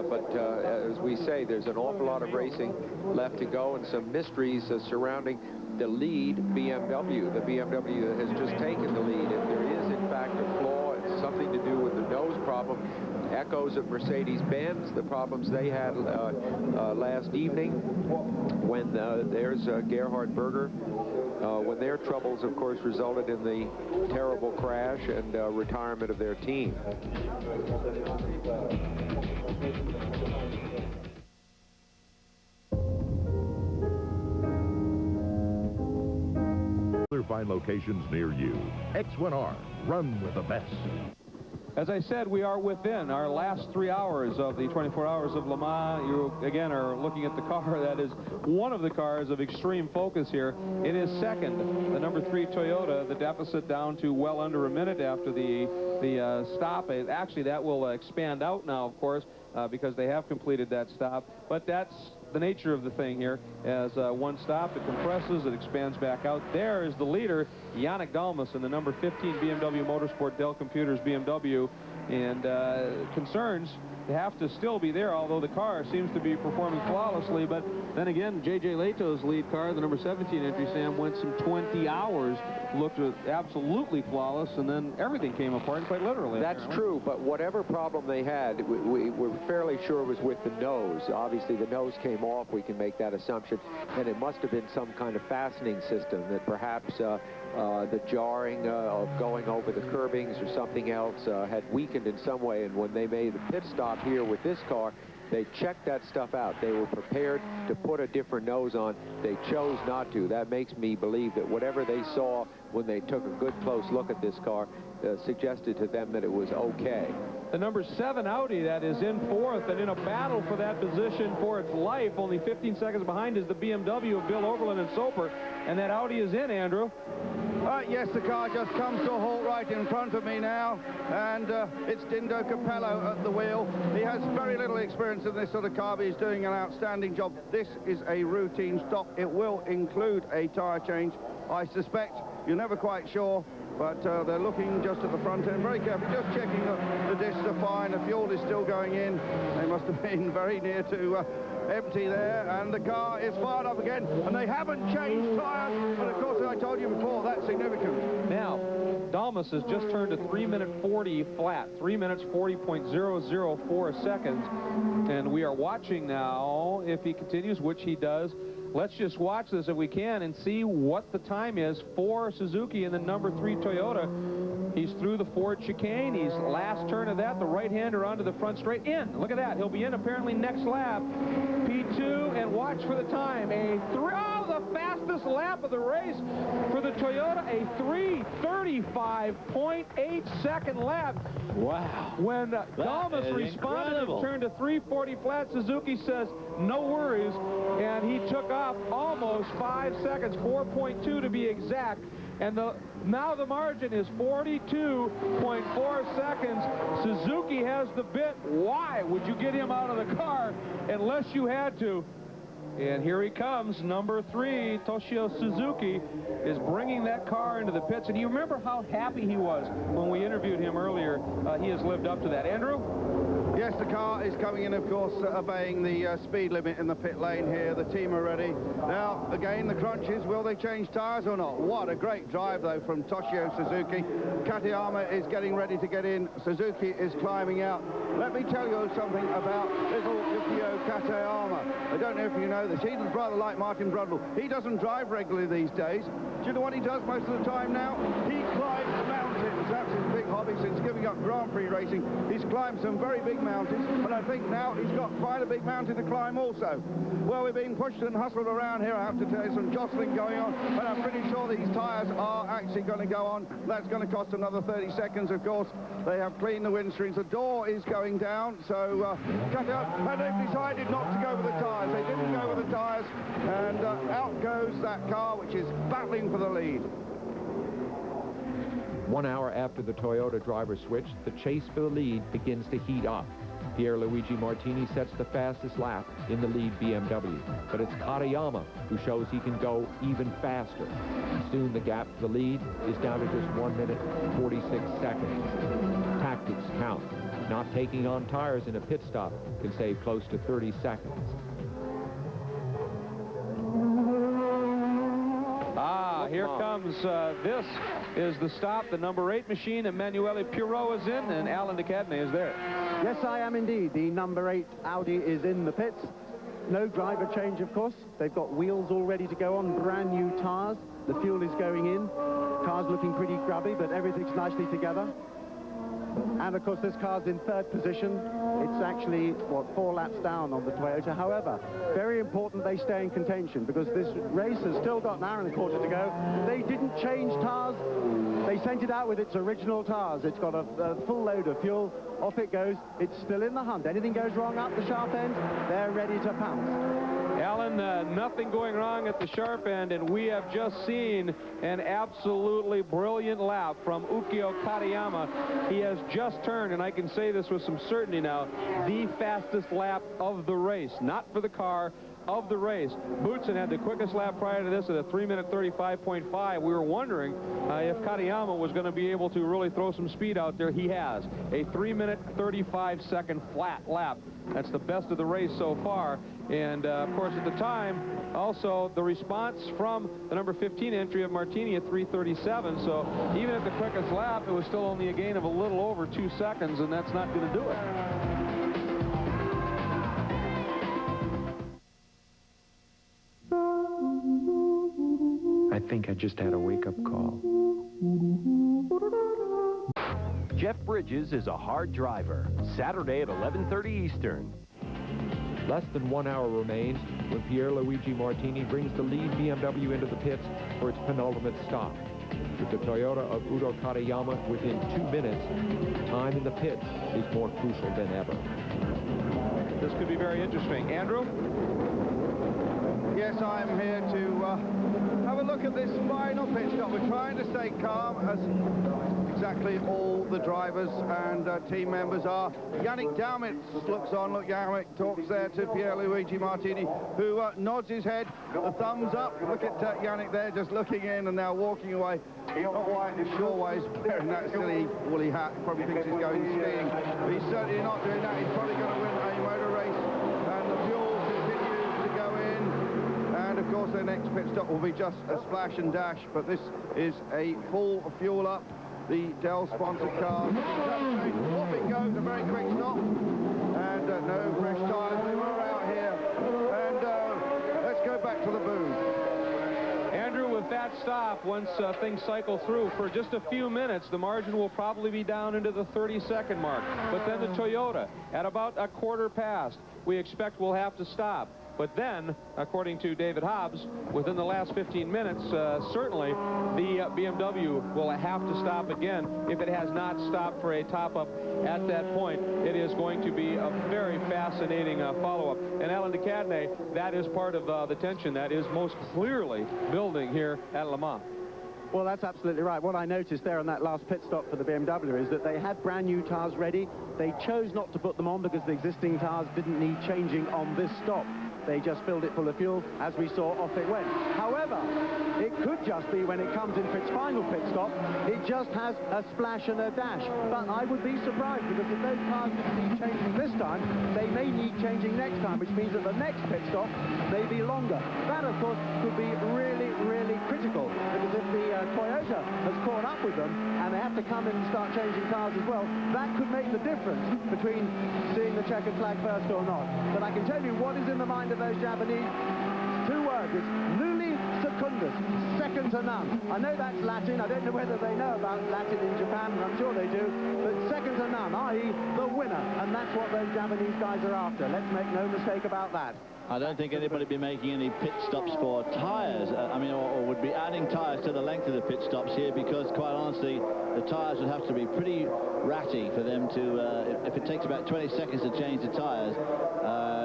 But as we say, there's an awful lot of racing left to go, and some mysteries surrounding the lead BMW. The BMW has just taken the lead. If there is, in fact, a flaw, it's something to do with the nose problem. Echoes of Mercedes-Benz, the problems they had last evening when there's Gerhard Berger. When their troubles, of course, resulted in the terrible crash and retirement of their team. Other fine locations near you. X1R, run with the best. As I said, we are within our last 3 hours of the 24 Hours of Le Mans. You, again, are looking at the car that is one of the cars of extreme focus here. It is second, the number 3 Toyota, the deficit down to well under a minute after the stop. Actually, that will expand out now, of course, because they have completed that stop. But that's the nature of the thing here. As one stop, it compresses, it expands back out. There is the leader, Yannick Dalmas, in the number 15 BMW Motorsport Dell Computers BMW. And concerns have to still be there, although the car seems to be performing flawlessly. But then again, J.J. Leto's lead car, the number 17 entry, Sam, went some 20 hours, looked absolutely flawless, and then everything came apart, quite literally. That's true, but whatever problem they had, we were fairly sure was with the nose. Obviously, the nose came off. We can make that assumption. And it must have been some kind of fastening system that perhaps the jarring of going over the curbings or something else had weakened in some way. And when they made the pit stop here with this car, they checked that stuff out. They were prepared to put a different nose on. They chose not to. That makes me believe that whatever they saw when they took a good close look at this car suggested to them that it was okay. The number 7 Audi that is in 4th and in a battle for that position for its life. Only 15 seconds behind is the BMW of Bill Oberlin and Soper. And that Audi is in, Andrew. Yes, the car just comes to a halt right in front of me now, and it's Dindo Capello at the wheel. He has very little experience in this sort of car, but he's doing an outstanding job. This is a routine stop. It will include a tyre change. I suspect, you're never quite sure, but they're looking just at the front end, very careful, just checking the discs are fine, the fuel is still going in. They must have been very near to empty there, and the car is fired up again, and they haven't changed tyres, but of course, as I told you before, that's significant. Now, Dalmas has just turned to 3-minute 40 flat, 3 minutes 40.004 seconds, and we are watching now if he continues, which he does. Let's just watch this if we can and see what the time is for Suzuki in the number 3 Toyota. He's through the Ford chicane. He's last turn of that, the right-hander onto the front straight. In. Look at that. He'll be in apparently next lap. P2, and watch for the time. The fastest lap of the race for the Toyota, a 3:35.8 second lap. Wow. When Dalmas responded and turned to 340 flat, Suzuki says, no worries, and he took off almost 5 seconds, 4.2 to be exact. And now the margin is 42.4 seconds. Suzuki has the bit. Why would you get him out of the car unless you had to? And here he comes, number 3, Toshio Suzuki, is bringing that car into the pits. And do you remember how happy he was when we interviewed him earlier? He has lived up to that. Andrew? Yes, the car is coming in, of course, obeying the speed limit in the pit lane here. The team are ready. Now, again, the crunches. Will they change tyres or not? What a great drive, though, from Toshio Suzuki. Katayama is getting ready to get in. Suzuki is climbing out. Let me tell you something about little Yukio Katayama. I don't know if you know this. He's rather like Martin Brundle. He doesn't drive regularly these days. Do you know what he does most of the time now? He climbs mountains. That's his big hobby since giving up Grand Prix racing. He's climbed some very big mountains, but I think now he's got quite a big mountain to climb also. Well, we're being pushed and hustled around here. I have to tell you, some jostling going on, but I'm pretty sure these tyres are actually going to go on. That's going to cost another 30 seconds, of course. They have cleaned the windscreens. The door is going down, so cut out. And they've decided not to go with the tyres. They didn't go with the tyres, and out goes that car, which is battling for the lead. 1 hour after the Toyota driver switch, the chase for the lead begins to heat up. Pierluigi Martini sets the fastest lap in the lead BMW, but it's Katayama who shows he can go even faster. Soon the gap to the lead is down to just 1 minute 46 seconds. Tactics count. Not taking on tires in a pit stop can save close to 30 seconds. Here comes, this is the stop. The number 8 machine, Emanuele Pirot is in, and Alan de Cadenet is there. Yes, I am indeed. The number 8 Audi is in the pits. No driver change, of course. They've got wheels all ready to go on, brand new tires. The fuel is going in. Car's looking pretty grubby, but everything's nicely together. And, of course, this car's in 3rd position. It's actually, 4 laps down on the Toyota. However, very important they stay in contention, because this race has still got an hour and a quarter to go. They didn't change tires. They sent it out with its original tires. It's got a full load of fuel. Off it goes. It's still in the hunt. Anything goes wrong up the sharp end, they're ready to pounce. Alan, nothing going wrong at the sharp end, and we have just seen an absolutely brilliant lap from Yukio Katayama. He has just turned, and I can say this with some certainty now, the fastest lap of the race. Not for the car, of the race. Boutsen had the quickest lap prior to this at a 3-minute 35.5. We were wondering if Katayama was going to be able to really throw some speed out there. He has. A 3-minute 35-second flat lap. That's the best of the race so far. And, of course, at the time, also the response from the number 15 entry of Martini at 3:37. So even at the quickest lap, it was still only a gain of a little over 2 seconds, and that's not going to do it. I think I just had a wake-up call. Jeff Bridges is a hard driver. Saturday at 11:30 Eastern. Less than 1 hour remains when Pierluigi Martini brings the lead BMW into the pits for its penultimate stop. With the Toyota of Udo Katayama within 2 minutes, time in the pits is more crucial than ever. This could be very interesting. Andrew? Yes, I'm here to have a look at this final pit stop. We're trying to stay calm as exactly all the drivers and team members are. Yannick Dalmitz looks on. Look, Yannick talks there to Pierluigi Martini, who nods his head, the thumbs up. Look at Yannick there, just looking in and now walking away. Not sure why he's wearing that silly woolly hat. He probably thinks he's going skiing. But he's certainly not doing that. He's probably going to win a motor race. And the fuel continues to go in. And, of course, their next pit stop will be just a splash and dash. But this is a full fuel up. The Dell-sponsored car. Off it goes, a very quick stop. And no fresh tyres. They were out here. And let's go back to the booth. Andrew, with that stop, once things cycle through for just a few minutes, the margin will probably be down into the 30-second mark. But then the Toyota, at about a quarter past, we expect will have to stop. But then, according to David Hobbs, within the last 15 minutes, certainly the BMW will have to stop again. If it has not stopped for a top-up at that point, it is going to be a very fascinating follow-up. And Alan DeCadney, that is part of the tension that is most clearly building here at Le Mans. Well, that's absolutely right. What I noticed there on that last pit stop for the BMW is that they had brand new tyres ready. They chose not to put them on because the existing tyres didn't need changing on this stop. They just filled it full of fuel. As we saw, off it went. However, it could just be when it comes in for its final pit stop, it just has a splash and a dash. But I would be surprised, because if those cars didn't need changing this time, they may need changing next time, which means that the next pit stop may be longer. That, of course, could be really, really critical, because if the Toyota has caught up with them and they have to come in and start changing cars as well, that could make the difference between seeing the checkered flag first or not. But I can tell you what is in the mind of those Japanese. Two words. It's nulli secundus, second to none. I know that's Latin. I don't know whether they know about Latin in Japan, and I'm sure they do, but second to none, i.e. the winner, and that's what those Japanese guys are after. Let's make no mistake about that. I don't think anybody would be making any pit stops for tyres, or would be adding tyres to the length of the pit stops here, because, quite honestly, the tyres would have to be pretty ratty for them to, if it takes about 20 seconds to change the tyres,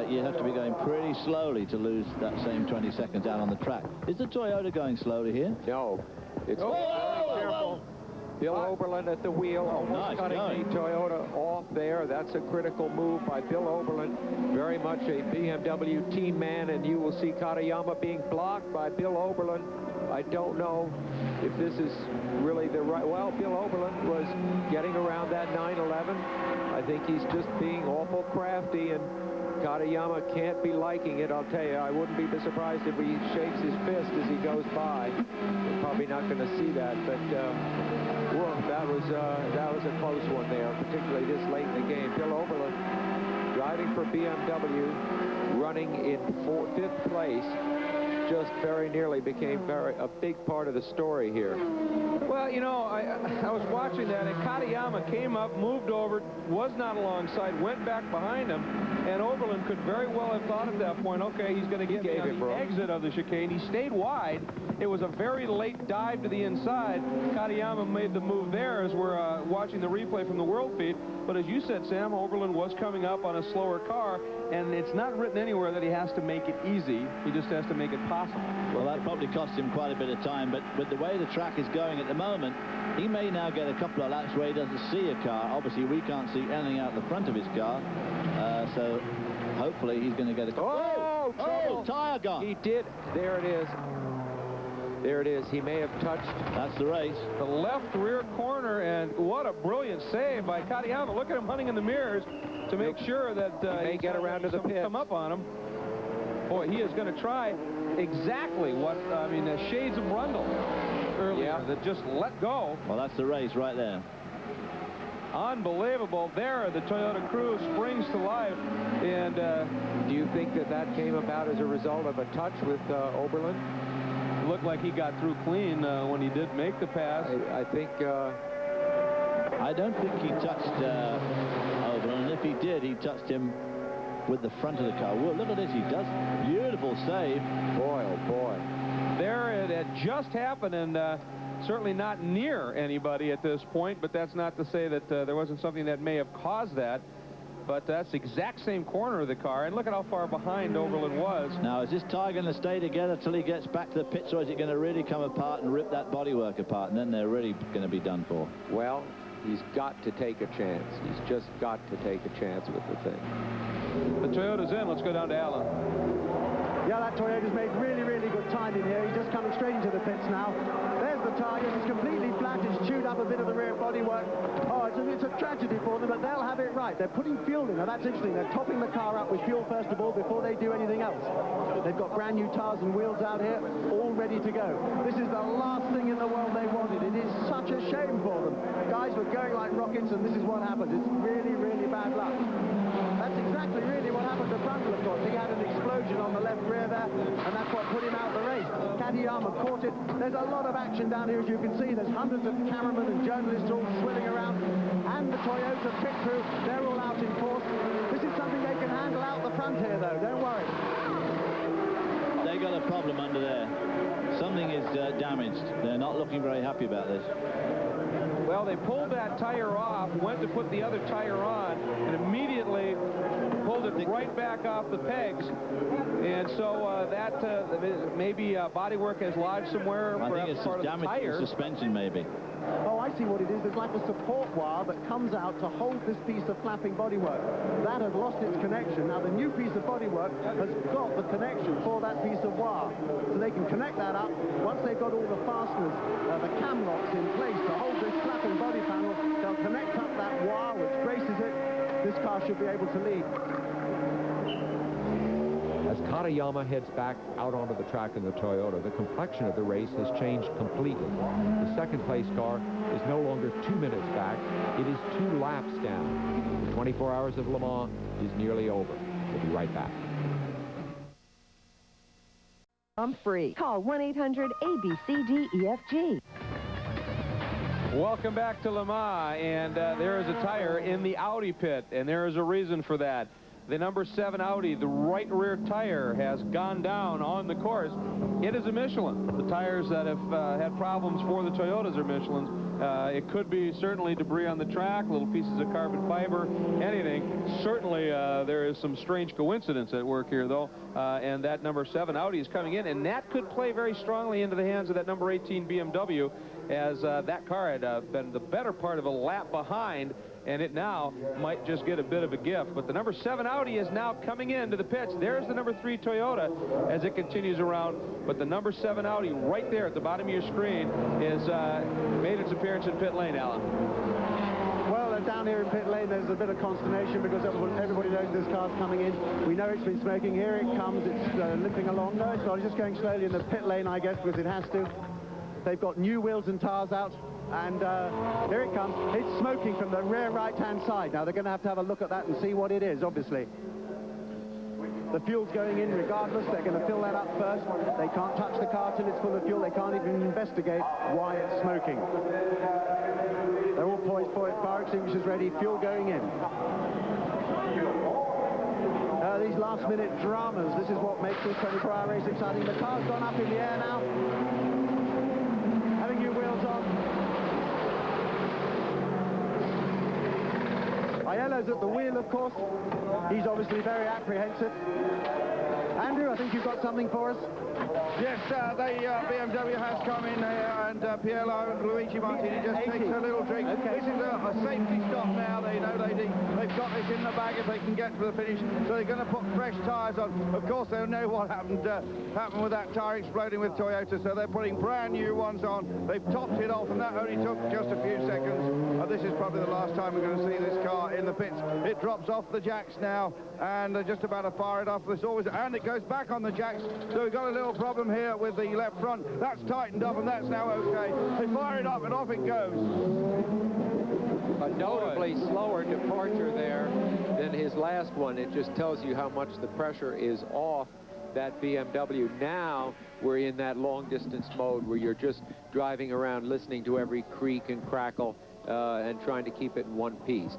you have to be going pretty slowly to lose that same 20 seconds out on the track. Is the Toyota going slowly here? No. It's very careful. Bill Oberlin at the wheel, almost cutting the Toyota off there. That's a critical move by Bill Oberlin. Very much a BMW team man, and you will see Katayama being blocked by Bill Oberlin. I don't know if this is really the right... Well, Bill Oberlin was getting around that 911. I think he's just being awful crafty, and Katayama can't be liking it, I'll tell you. I wouldn't be surprised if he shakes his fist as he goes by. We're probably not going to see that, but whoa, that was a close one there, particularly this late in the game. Bill Oberlin, driving for BMW, running in fifth place, just very nearly became a big part of the story here. Well, you know, I was watching that, and Katayama came up, moved over, was not alongside, went back behind him, and Oberlin could very well have thought at that point, okay, he's going to get me on the exit of the chicane. He stayed wide. It was a very late dive to the inside. Katayama made the move there as we're watching the replay from the world feed. But as you said, Sam, Oberlin was coming up on a slower car, and it's not written anywhere that he has to make it easy. He just has to make it possible. Well, that probably cost him quite a bit of time, but with the way the track is going at the moment, he may now get a couple of laps where he doesn't see a car. Obviously, we can't see anything out the front of his car, so hopefully he's going to get a couple... Oh, tyre gone. He did. There it is. There it is. He may have touched. That's the race. The left rear corner, and what a brilliant save by Katayama. Look at him hunting in the mirrors to make sure that he may get around to the pit. Come up on him. Boy, he is going to try exactly what, shades of Brundle earlier that just let go. Well, that's the race right there. Unbelievable. There, the Toyota Crew springs to life. And do you think that came about as a result of a touch with Oberlin? It looked like he got through clean when he did make the pass. I think... I don't think he touched Oberlin. If he did, he touched him with the front of the car. Well, look at this. He does. Beautiful save. Boy, oh boy. There it had just happened, and certainly not near anybody at this point, but that's not to say that there wasn't something that may have caused that. but that's the exact same corner of the car, and look at how far behind Oberlin was. Now, is this tire going to stay together till he gets back to the pits, or is it going to really come apart and rip that bodywork apart, and then they're really going to be done for? Well, he's got to take a chance. He's just got to take a chance with the thing. The Toyota's in. Let's go down to Alan. Yeah, that Toyota's made really, really good time in here. He's just coming straight into the pits now. There's the tire. It's completely flat. It's chewed up a bit of the rear bodywork. Oh, it's a tragedy for them, but they'll have it right. They're putting fuel in. Now, that's interesting. They're topping the car up with fuel, first of all, before they do anything else. They've got brand new tires and wheels out here, all ready to go. This is the last thing in the world they wanted. It is such a shame for them. Guys were going like rockets, and this is what happened. It's really, really bad luck. That's exactly really what happened to Brundle, of course. He had an explosion on the left rear there, and that's what put him out of the race. Katayama caught it. There's a lot of action down here, as you can see. There's hundreds of cameramen and journalists all swilling around, and the Toyota pit crew, they're all out in force. This is something they can handle out the front here, though. Don't worry. They got a problem under there. Something is damaged. They're not looking very happy about this. Well, they pulled that tire off, went to put the other tire on, and immediately pulled it right back off the pegs. And so maybe bodywork has lodged somewhere. I think it's damage to the suspension, maybe. Oh, I see what it is. There's like a support wire that comes out to hold this piece of flapping bodywork. That had lost its connection. Now, the new piece of bodywork has got the connection for that piece of wire. So they can connect that up. Once they've got all the fasteners, the cam locks in place to hold this flapping body panel, they'll connect up that wire which braces it. This car should be able to lead. As Katayama heads back out onto the track in the Toyota, the complexion of the race has changed completely. The second place car is no longer 2 minutes back. It is 2 laps down. The 24 hours of Le Mans is nearly over. We'll be right back. I'm free. Call 1-800-ABCDEFG. Welcome back to Le Mans, and there is a tire in the Audi pit, and there is a reason for that. The number 7 Audi, the right rear tire, has gone down on the course. It is a Michelin. The tires that have had problems for the Toyotas are Michelins. It could be certainly debris on the track, little pieces of carbon fiber, anything. Certainly there is some strange coincidence at work here, though, and that number 7 Audi is coming in, and that could play very strongly into the hands of that number 18 BMW, as that car had been the better part of a lap behind, and it now might just get a bit of a gift. But the number 7 Audi is now coming into the pits. There's the number 3 Toyota as it continues around, but the number 7 Audi right there at the bottom of your screen is made its appearance in pit lane, Alan. Well, down here in pit lane, there's a bit of consternation because everybody knows this car's coming in. We know it's been smoking. Here it comes. It's limping along. No, it's not. It's just going slowly in the pit lane, I guess, because it has to. They've got new wheels and tires out. And here it comes. It's smoking from the rear right-hand side. Now, they're going to have a look at that and see what it is, obviously. The fuel's going in regardless. They're going to fill that up first. They can't touch the car till it's full of fuel. They can't even investigate why it's smoking. They're all poised for it. Fire extinguishers ready. Fuel going in. These last-minute dramas, this is what makes this 24-hour race exciting. The car's gone up in the air now. Having new wheels on. Aiello's at the wheel, of course. He's obviously very apprehensive. Andrew, I think you've got something for us. Yes, the BMW has come in here, and Piero and Luigi Martini just takes a little drink. Okay. This is a safety stop now. They know they've got this in the bag if they can get to the finish, so they're going to put fresh tyres on. Of course, they know what happened with that tyre exploding with Toyota, so they're putting brand new ones on. They've topped it off, and that only took just a few seconds. This is probably the last time we're going to see this car in the pits. It drops off the jacks now, and they're just about to fire it off. And it goes back on the jacks, so we've got a little problem here with the left front. That's tightened up, and that's now okay. They fire it up, and off it goes. A notably slower departure there than his last one. It just tells you how much the pressure is off that BMW. Now we're in that long-distance mode where you're just driving around listening to every creak and crackle and trying to keep it in one piece.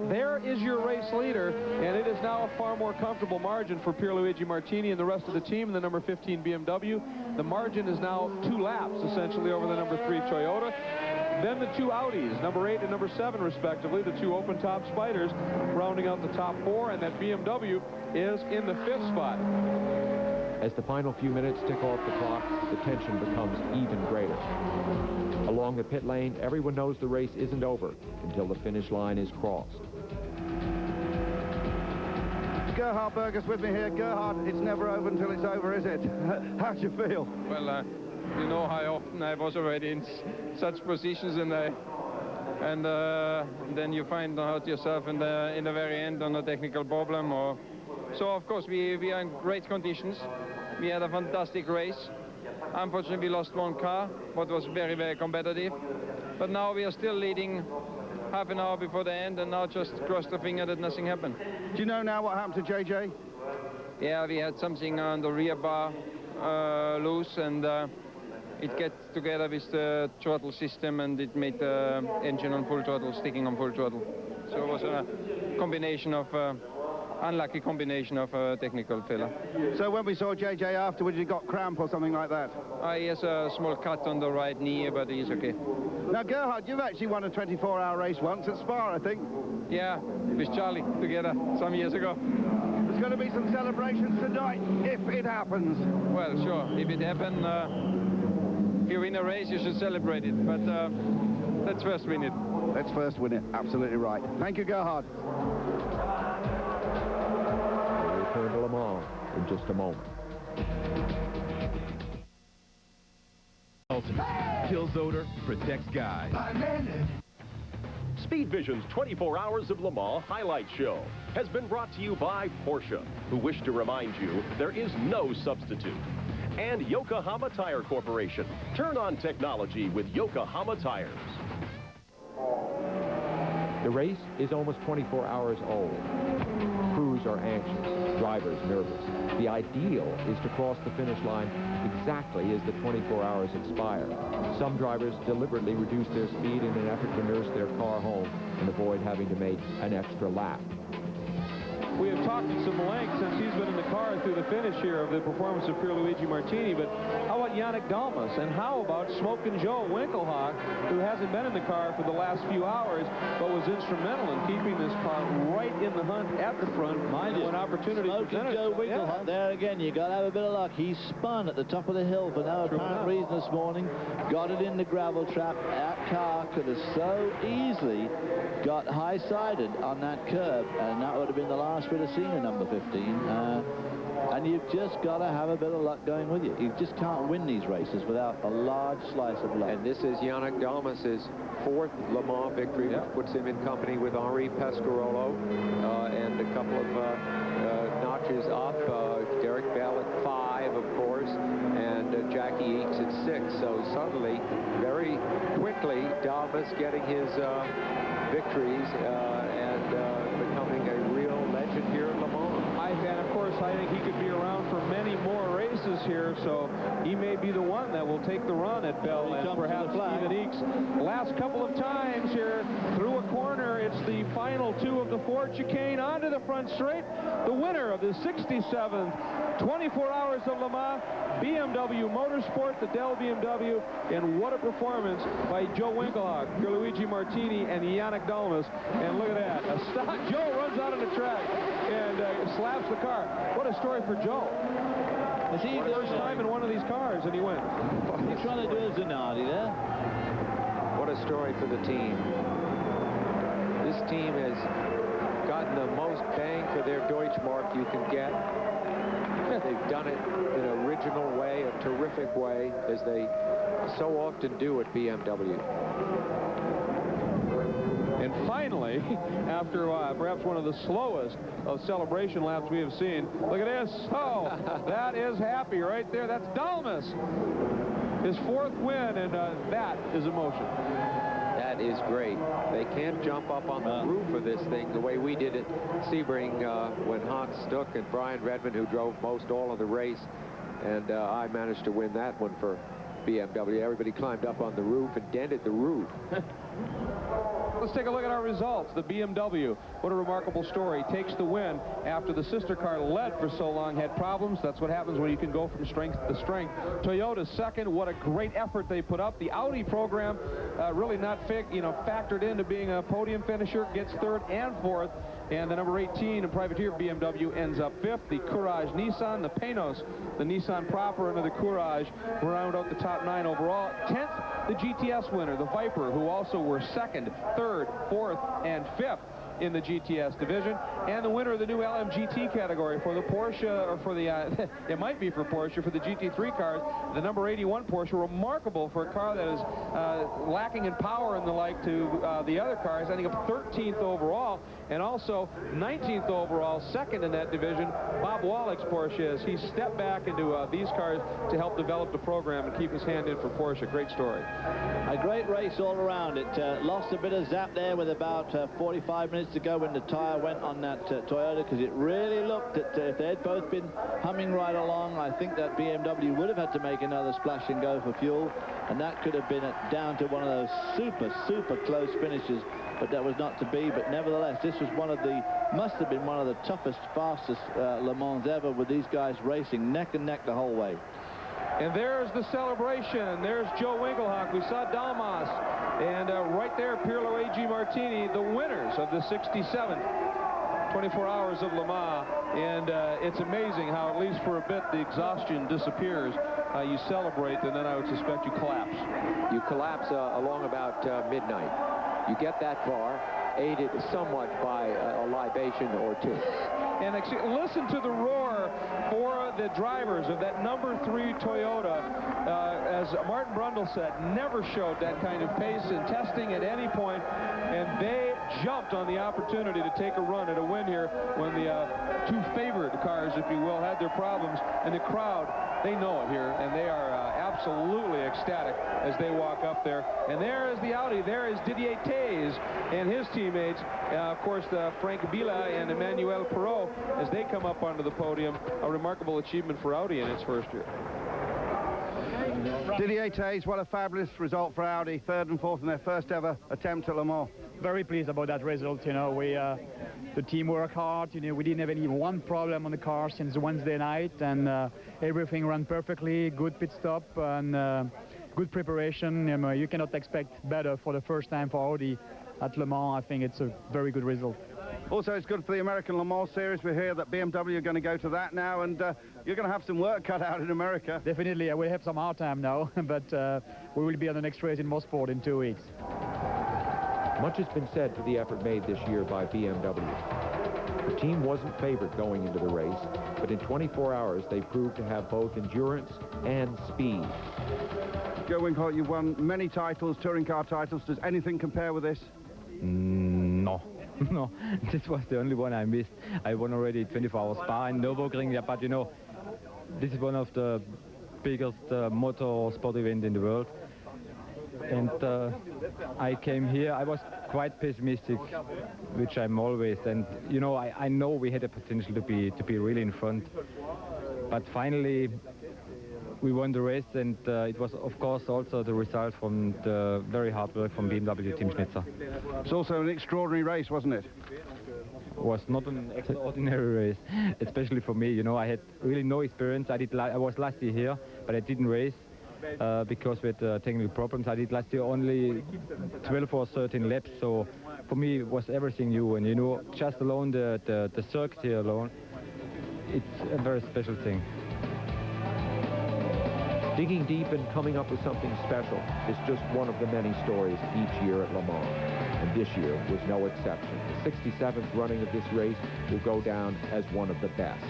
There is your race leader, and it is now a far more comfortable margin for Pierluigi Martini and the rest of the team in the number 15 BMW. The margin is now 2 laps, essentially, over the number 3 Toyota. Then the two Audis, number 8 and number 7, respectively, the two open-top Spiders, rounding out the top 4, and that BMW is in the 5th spot. As the final few minutes tick off the clock, the tension becomes even greater. Along the pit lane, everyone knows the race isn't over until the finish line is crossed. Gerhard Berger's with me here. Gerhard, it's never over until it's over, is it? How do you feel? Well, you know how often I was already in such positions, and then you find out yourself in the very end on a technical problem. So of course we are in great conditions. We had a fantastic race. Unfortunately, we lost one car, but was very, very competitive. But now we are still leading half an hour before the end, and now just cross the finger that nothing happened. Do you know now what happened to JJ? Yeah, we had something on the rear bar loose, and it gets together with the throttle system, and it made the engine on full throttle, sticking on full throttle. So it was a combination of unlucky combination of technical failure. So when we saw JJ afterwards, he got cramp or something like that? He has a small cut on the right knee, but he's okay. Now, Gerhard, you've actually won a 24-hour race once at Spa, I think. Yeah, with Charlie together some years ago. There's going to be some celebrations tonight, if it happens. Well, sure. If it happens, if you win a race, you should celebrate it. But let's first win it. Let's first win it. Absolutely right. Thank you, Gerhard. We'll return to Le Mans in just a moment. Ultimate. Kills odor, protects guys. Speed Vision's 24 Hours of Le Mans highlight show has been brought to you by Porsche, who wish to remind you there is no substitute. And Yokohama Tire Corporation. Turn on technology with Yokohama tires. The race is almost 24 hours old. Crews are anxious, drivers nervous. The ideal is to cross the finish line exactly as the 24 hours expire. Some drivers deliberately reduce their speed in an effort to nurse their car home and avoid having to make an extra lap. We have talked at some length since he's been in the car through the finish here of the performance of Pierluigi Martini, but how about Yannick Dalmas, and how about Smokin' Joe Winkelhock, who hasn't been in the car for the last few hours, but was instrumental in keeping this car right in the hunt at the front when opportunity presented. Joe Winkelhock, there again, you got to have a bit of luck. He spun at the top of the hill for no apparent reason this morning, got it in the gravel trap. That car could have so easily got high-sided on that curb, and that would have been the last we'd have seen in number 15. And you've just got to have a bit of luck going with you. You just can't win these races without a large slice of luck. And this is Yannick Dalmas's 4th Le Mans victory, which puts him in company with Henri Pescarolo and a couple of notches up. Derek Bell at 5, of course, and Jackie Eakes at 6. So suddenly, very quickly, Dalmas getting his victories and becoming a real legend here at Le Mans. And of course, I think he could be around for many more races here, so he may be the one that will take the run at Bell and perhaps even Eakes. Last couple of times here through a corner, it's the final 2 of the Ford chicane onto the front straight. The winner of the 67th 24 Hours of Le Mans, BMW Motorsport, the Dell BMW, and what a performance by Joe Winkelhock, Pierluigi Martini, and Yannick Dalmas. And look at that, a stock. Joe runs out on the track and slaps the car. What a story for Joe. First time in one of these cars, and he wins. He's trying to do a Zanardi there. What a story for the team. This team has gotten the most bang for their Deutschmark you can get. They've done it in an original way, a terrific way, as they so often do at BMW. And finally, after perhaps one of the slowest of celebration laps we have seen, look at this. Oh, that is happy right there. That's Dalmas. His 4th win, and that is emotion. That is great. They can't jump up on the roof of this thing the way we did at Sebring when Hans Stuck and Brian Redmond, who drove most all of the race, and I managed to win that one for BMW. Everybody climbed up on the roof and dented the roof. Let's take a look at our results. The BMW, what a remarkable story, takes the win after the sister car led for so long, had problems. That's what happens when you can go from strength to strength. Toyota second, what a great effort they put up. The Audi program really not factored into being a podium finisher, gets third and fourth. And the number 18 and privateer BMW ends up fifth. The Courage Nissan, the Panos, the Nissan proper, and the Courage round out the top 9 overall. 10th, the GTS winner, the Viper, who also were second, third, fourth, and fifth in the GTS division, and the winner of the new LMGT category for the Porsche, or for the, it might be for Porsche, for the GT3 cars, the number 81 Porsche, remarkable for a car that is lacking in power and the like to the other cars, ending up 13th overall, and also 19th overall, second in that division, Bob Wallach's Porsche, as he stepped back into these cars to help develop the program and keep his hand in for Porsche. Great story. A great race all around. It lost a bit of zap there with about 45 minutes to go when the tire went on that Toyota, because it really looked that if they had both been humming right along, I think that BMW would have had to make another splash and go for fuel, and that could have been down to one of those super close finishes, but that was not to be. But nevertheless, this was must have been one of the toughest, fastest Le Mans ever, with these guys racing neck and neck the whole way. And there's the celebration. There's Joe Winkelhock. We saw Dalmas. And right there, Pirlo A.G. Martini, the winners of the 67th 24 Hours of Le Mans. And it's amazing how, at least for a bit, the exhaustion disappears. You celebrate, and then I would suspect you collapse. You collapse along about midnight. You get that far, aided somewhat by a libation or two. And listen to the roar for the drivers of that number 3 Toyota. As Martin Brundle said, never showed that kind of pace in testing at any point, and they jumped on the opportunity to take a run at a win here when the 2 favored cars, if you will, had their problems, and the crowd, they know it here, and they are absolutely ecstatic as they walk up there. And there is the Audi. There is Didier Taze and his teammates, of course, Frank Bila and Emmanuel Perot, as they come up onto the podium. A remarkable achievement for Audi in its first year. Didier Taze, what a fabulous result for Audi, 3rd and 4th in their first ever attempt at Le Mans. Very pleased about that result. You know, the team worked hard. You know, we didn't have any one problem on the car since Wednesday night, and everything ran perfectly. Good pit stop and good preparation. You know, you cannot expect better for the first time for Audi at Le Mans. I think it's a very good result. Also, it's good for the American Le Mans series. We hear that BMW are going to go to that now, and you're going to have some work cut out in America. Definitely, I will have some hard time now, but we will be on the next race in Mosport in 2 weeks. Much has been said to the effort made this year by BMW. The team wasn't favored going into the race, but in 24 hours they proved to have both endurance and speed. Joe Winkelhock, you've won many titles, touring car titles. Does anything compare with this? No. No, this was the only one I missed. I won already 24 Hours Spa in Nürburgring, yeah, but you know, this is one of the biggest motor sport event in the world. And I came here, I was quite pessimistic, which I'm always, and you know, I know we had a potential to be really in front. But finally, we won the race, and it was, of course, also the result from the very hard work from BMW Team Schnitzer. It's also an extraordinary race, wasn't it? It was not an extraordinary race, especially for me. You know, I had really no experience. I was last year here, but I didn't race because with technical problems. I did last year only 12 or 13 laps, so for me it was everything new. And you know, just alone the circuit here alone, it's a very special thing. Digging deep and coming up with something special is just one of the many stories each year at Le Mans, and this year was no exception. The 67th running of this race will go down as one of the best.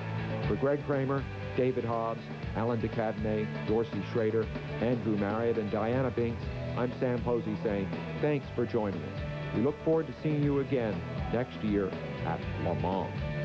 For Greg Kramer, David Hobbs, Alan de Cadenet, Dorsey Schrader, Andrew Marriott, and Diana Binks, I'm Sam Posey saying thanks for joining us. We look forward to seeing you again next year at Le Mans.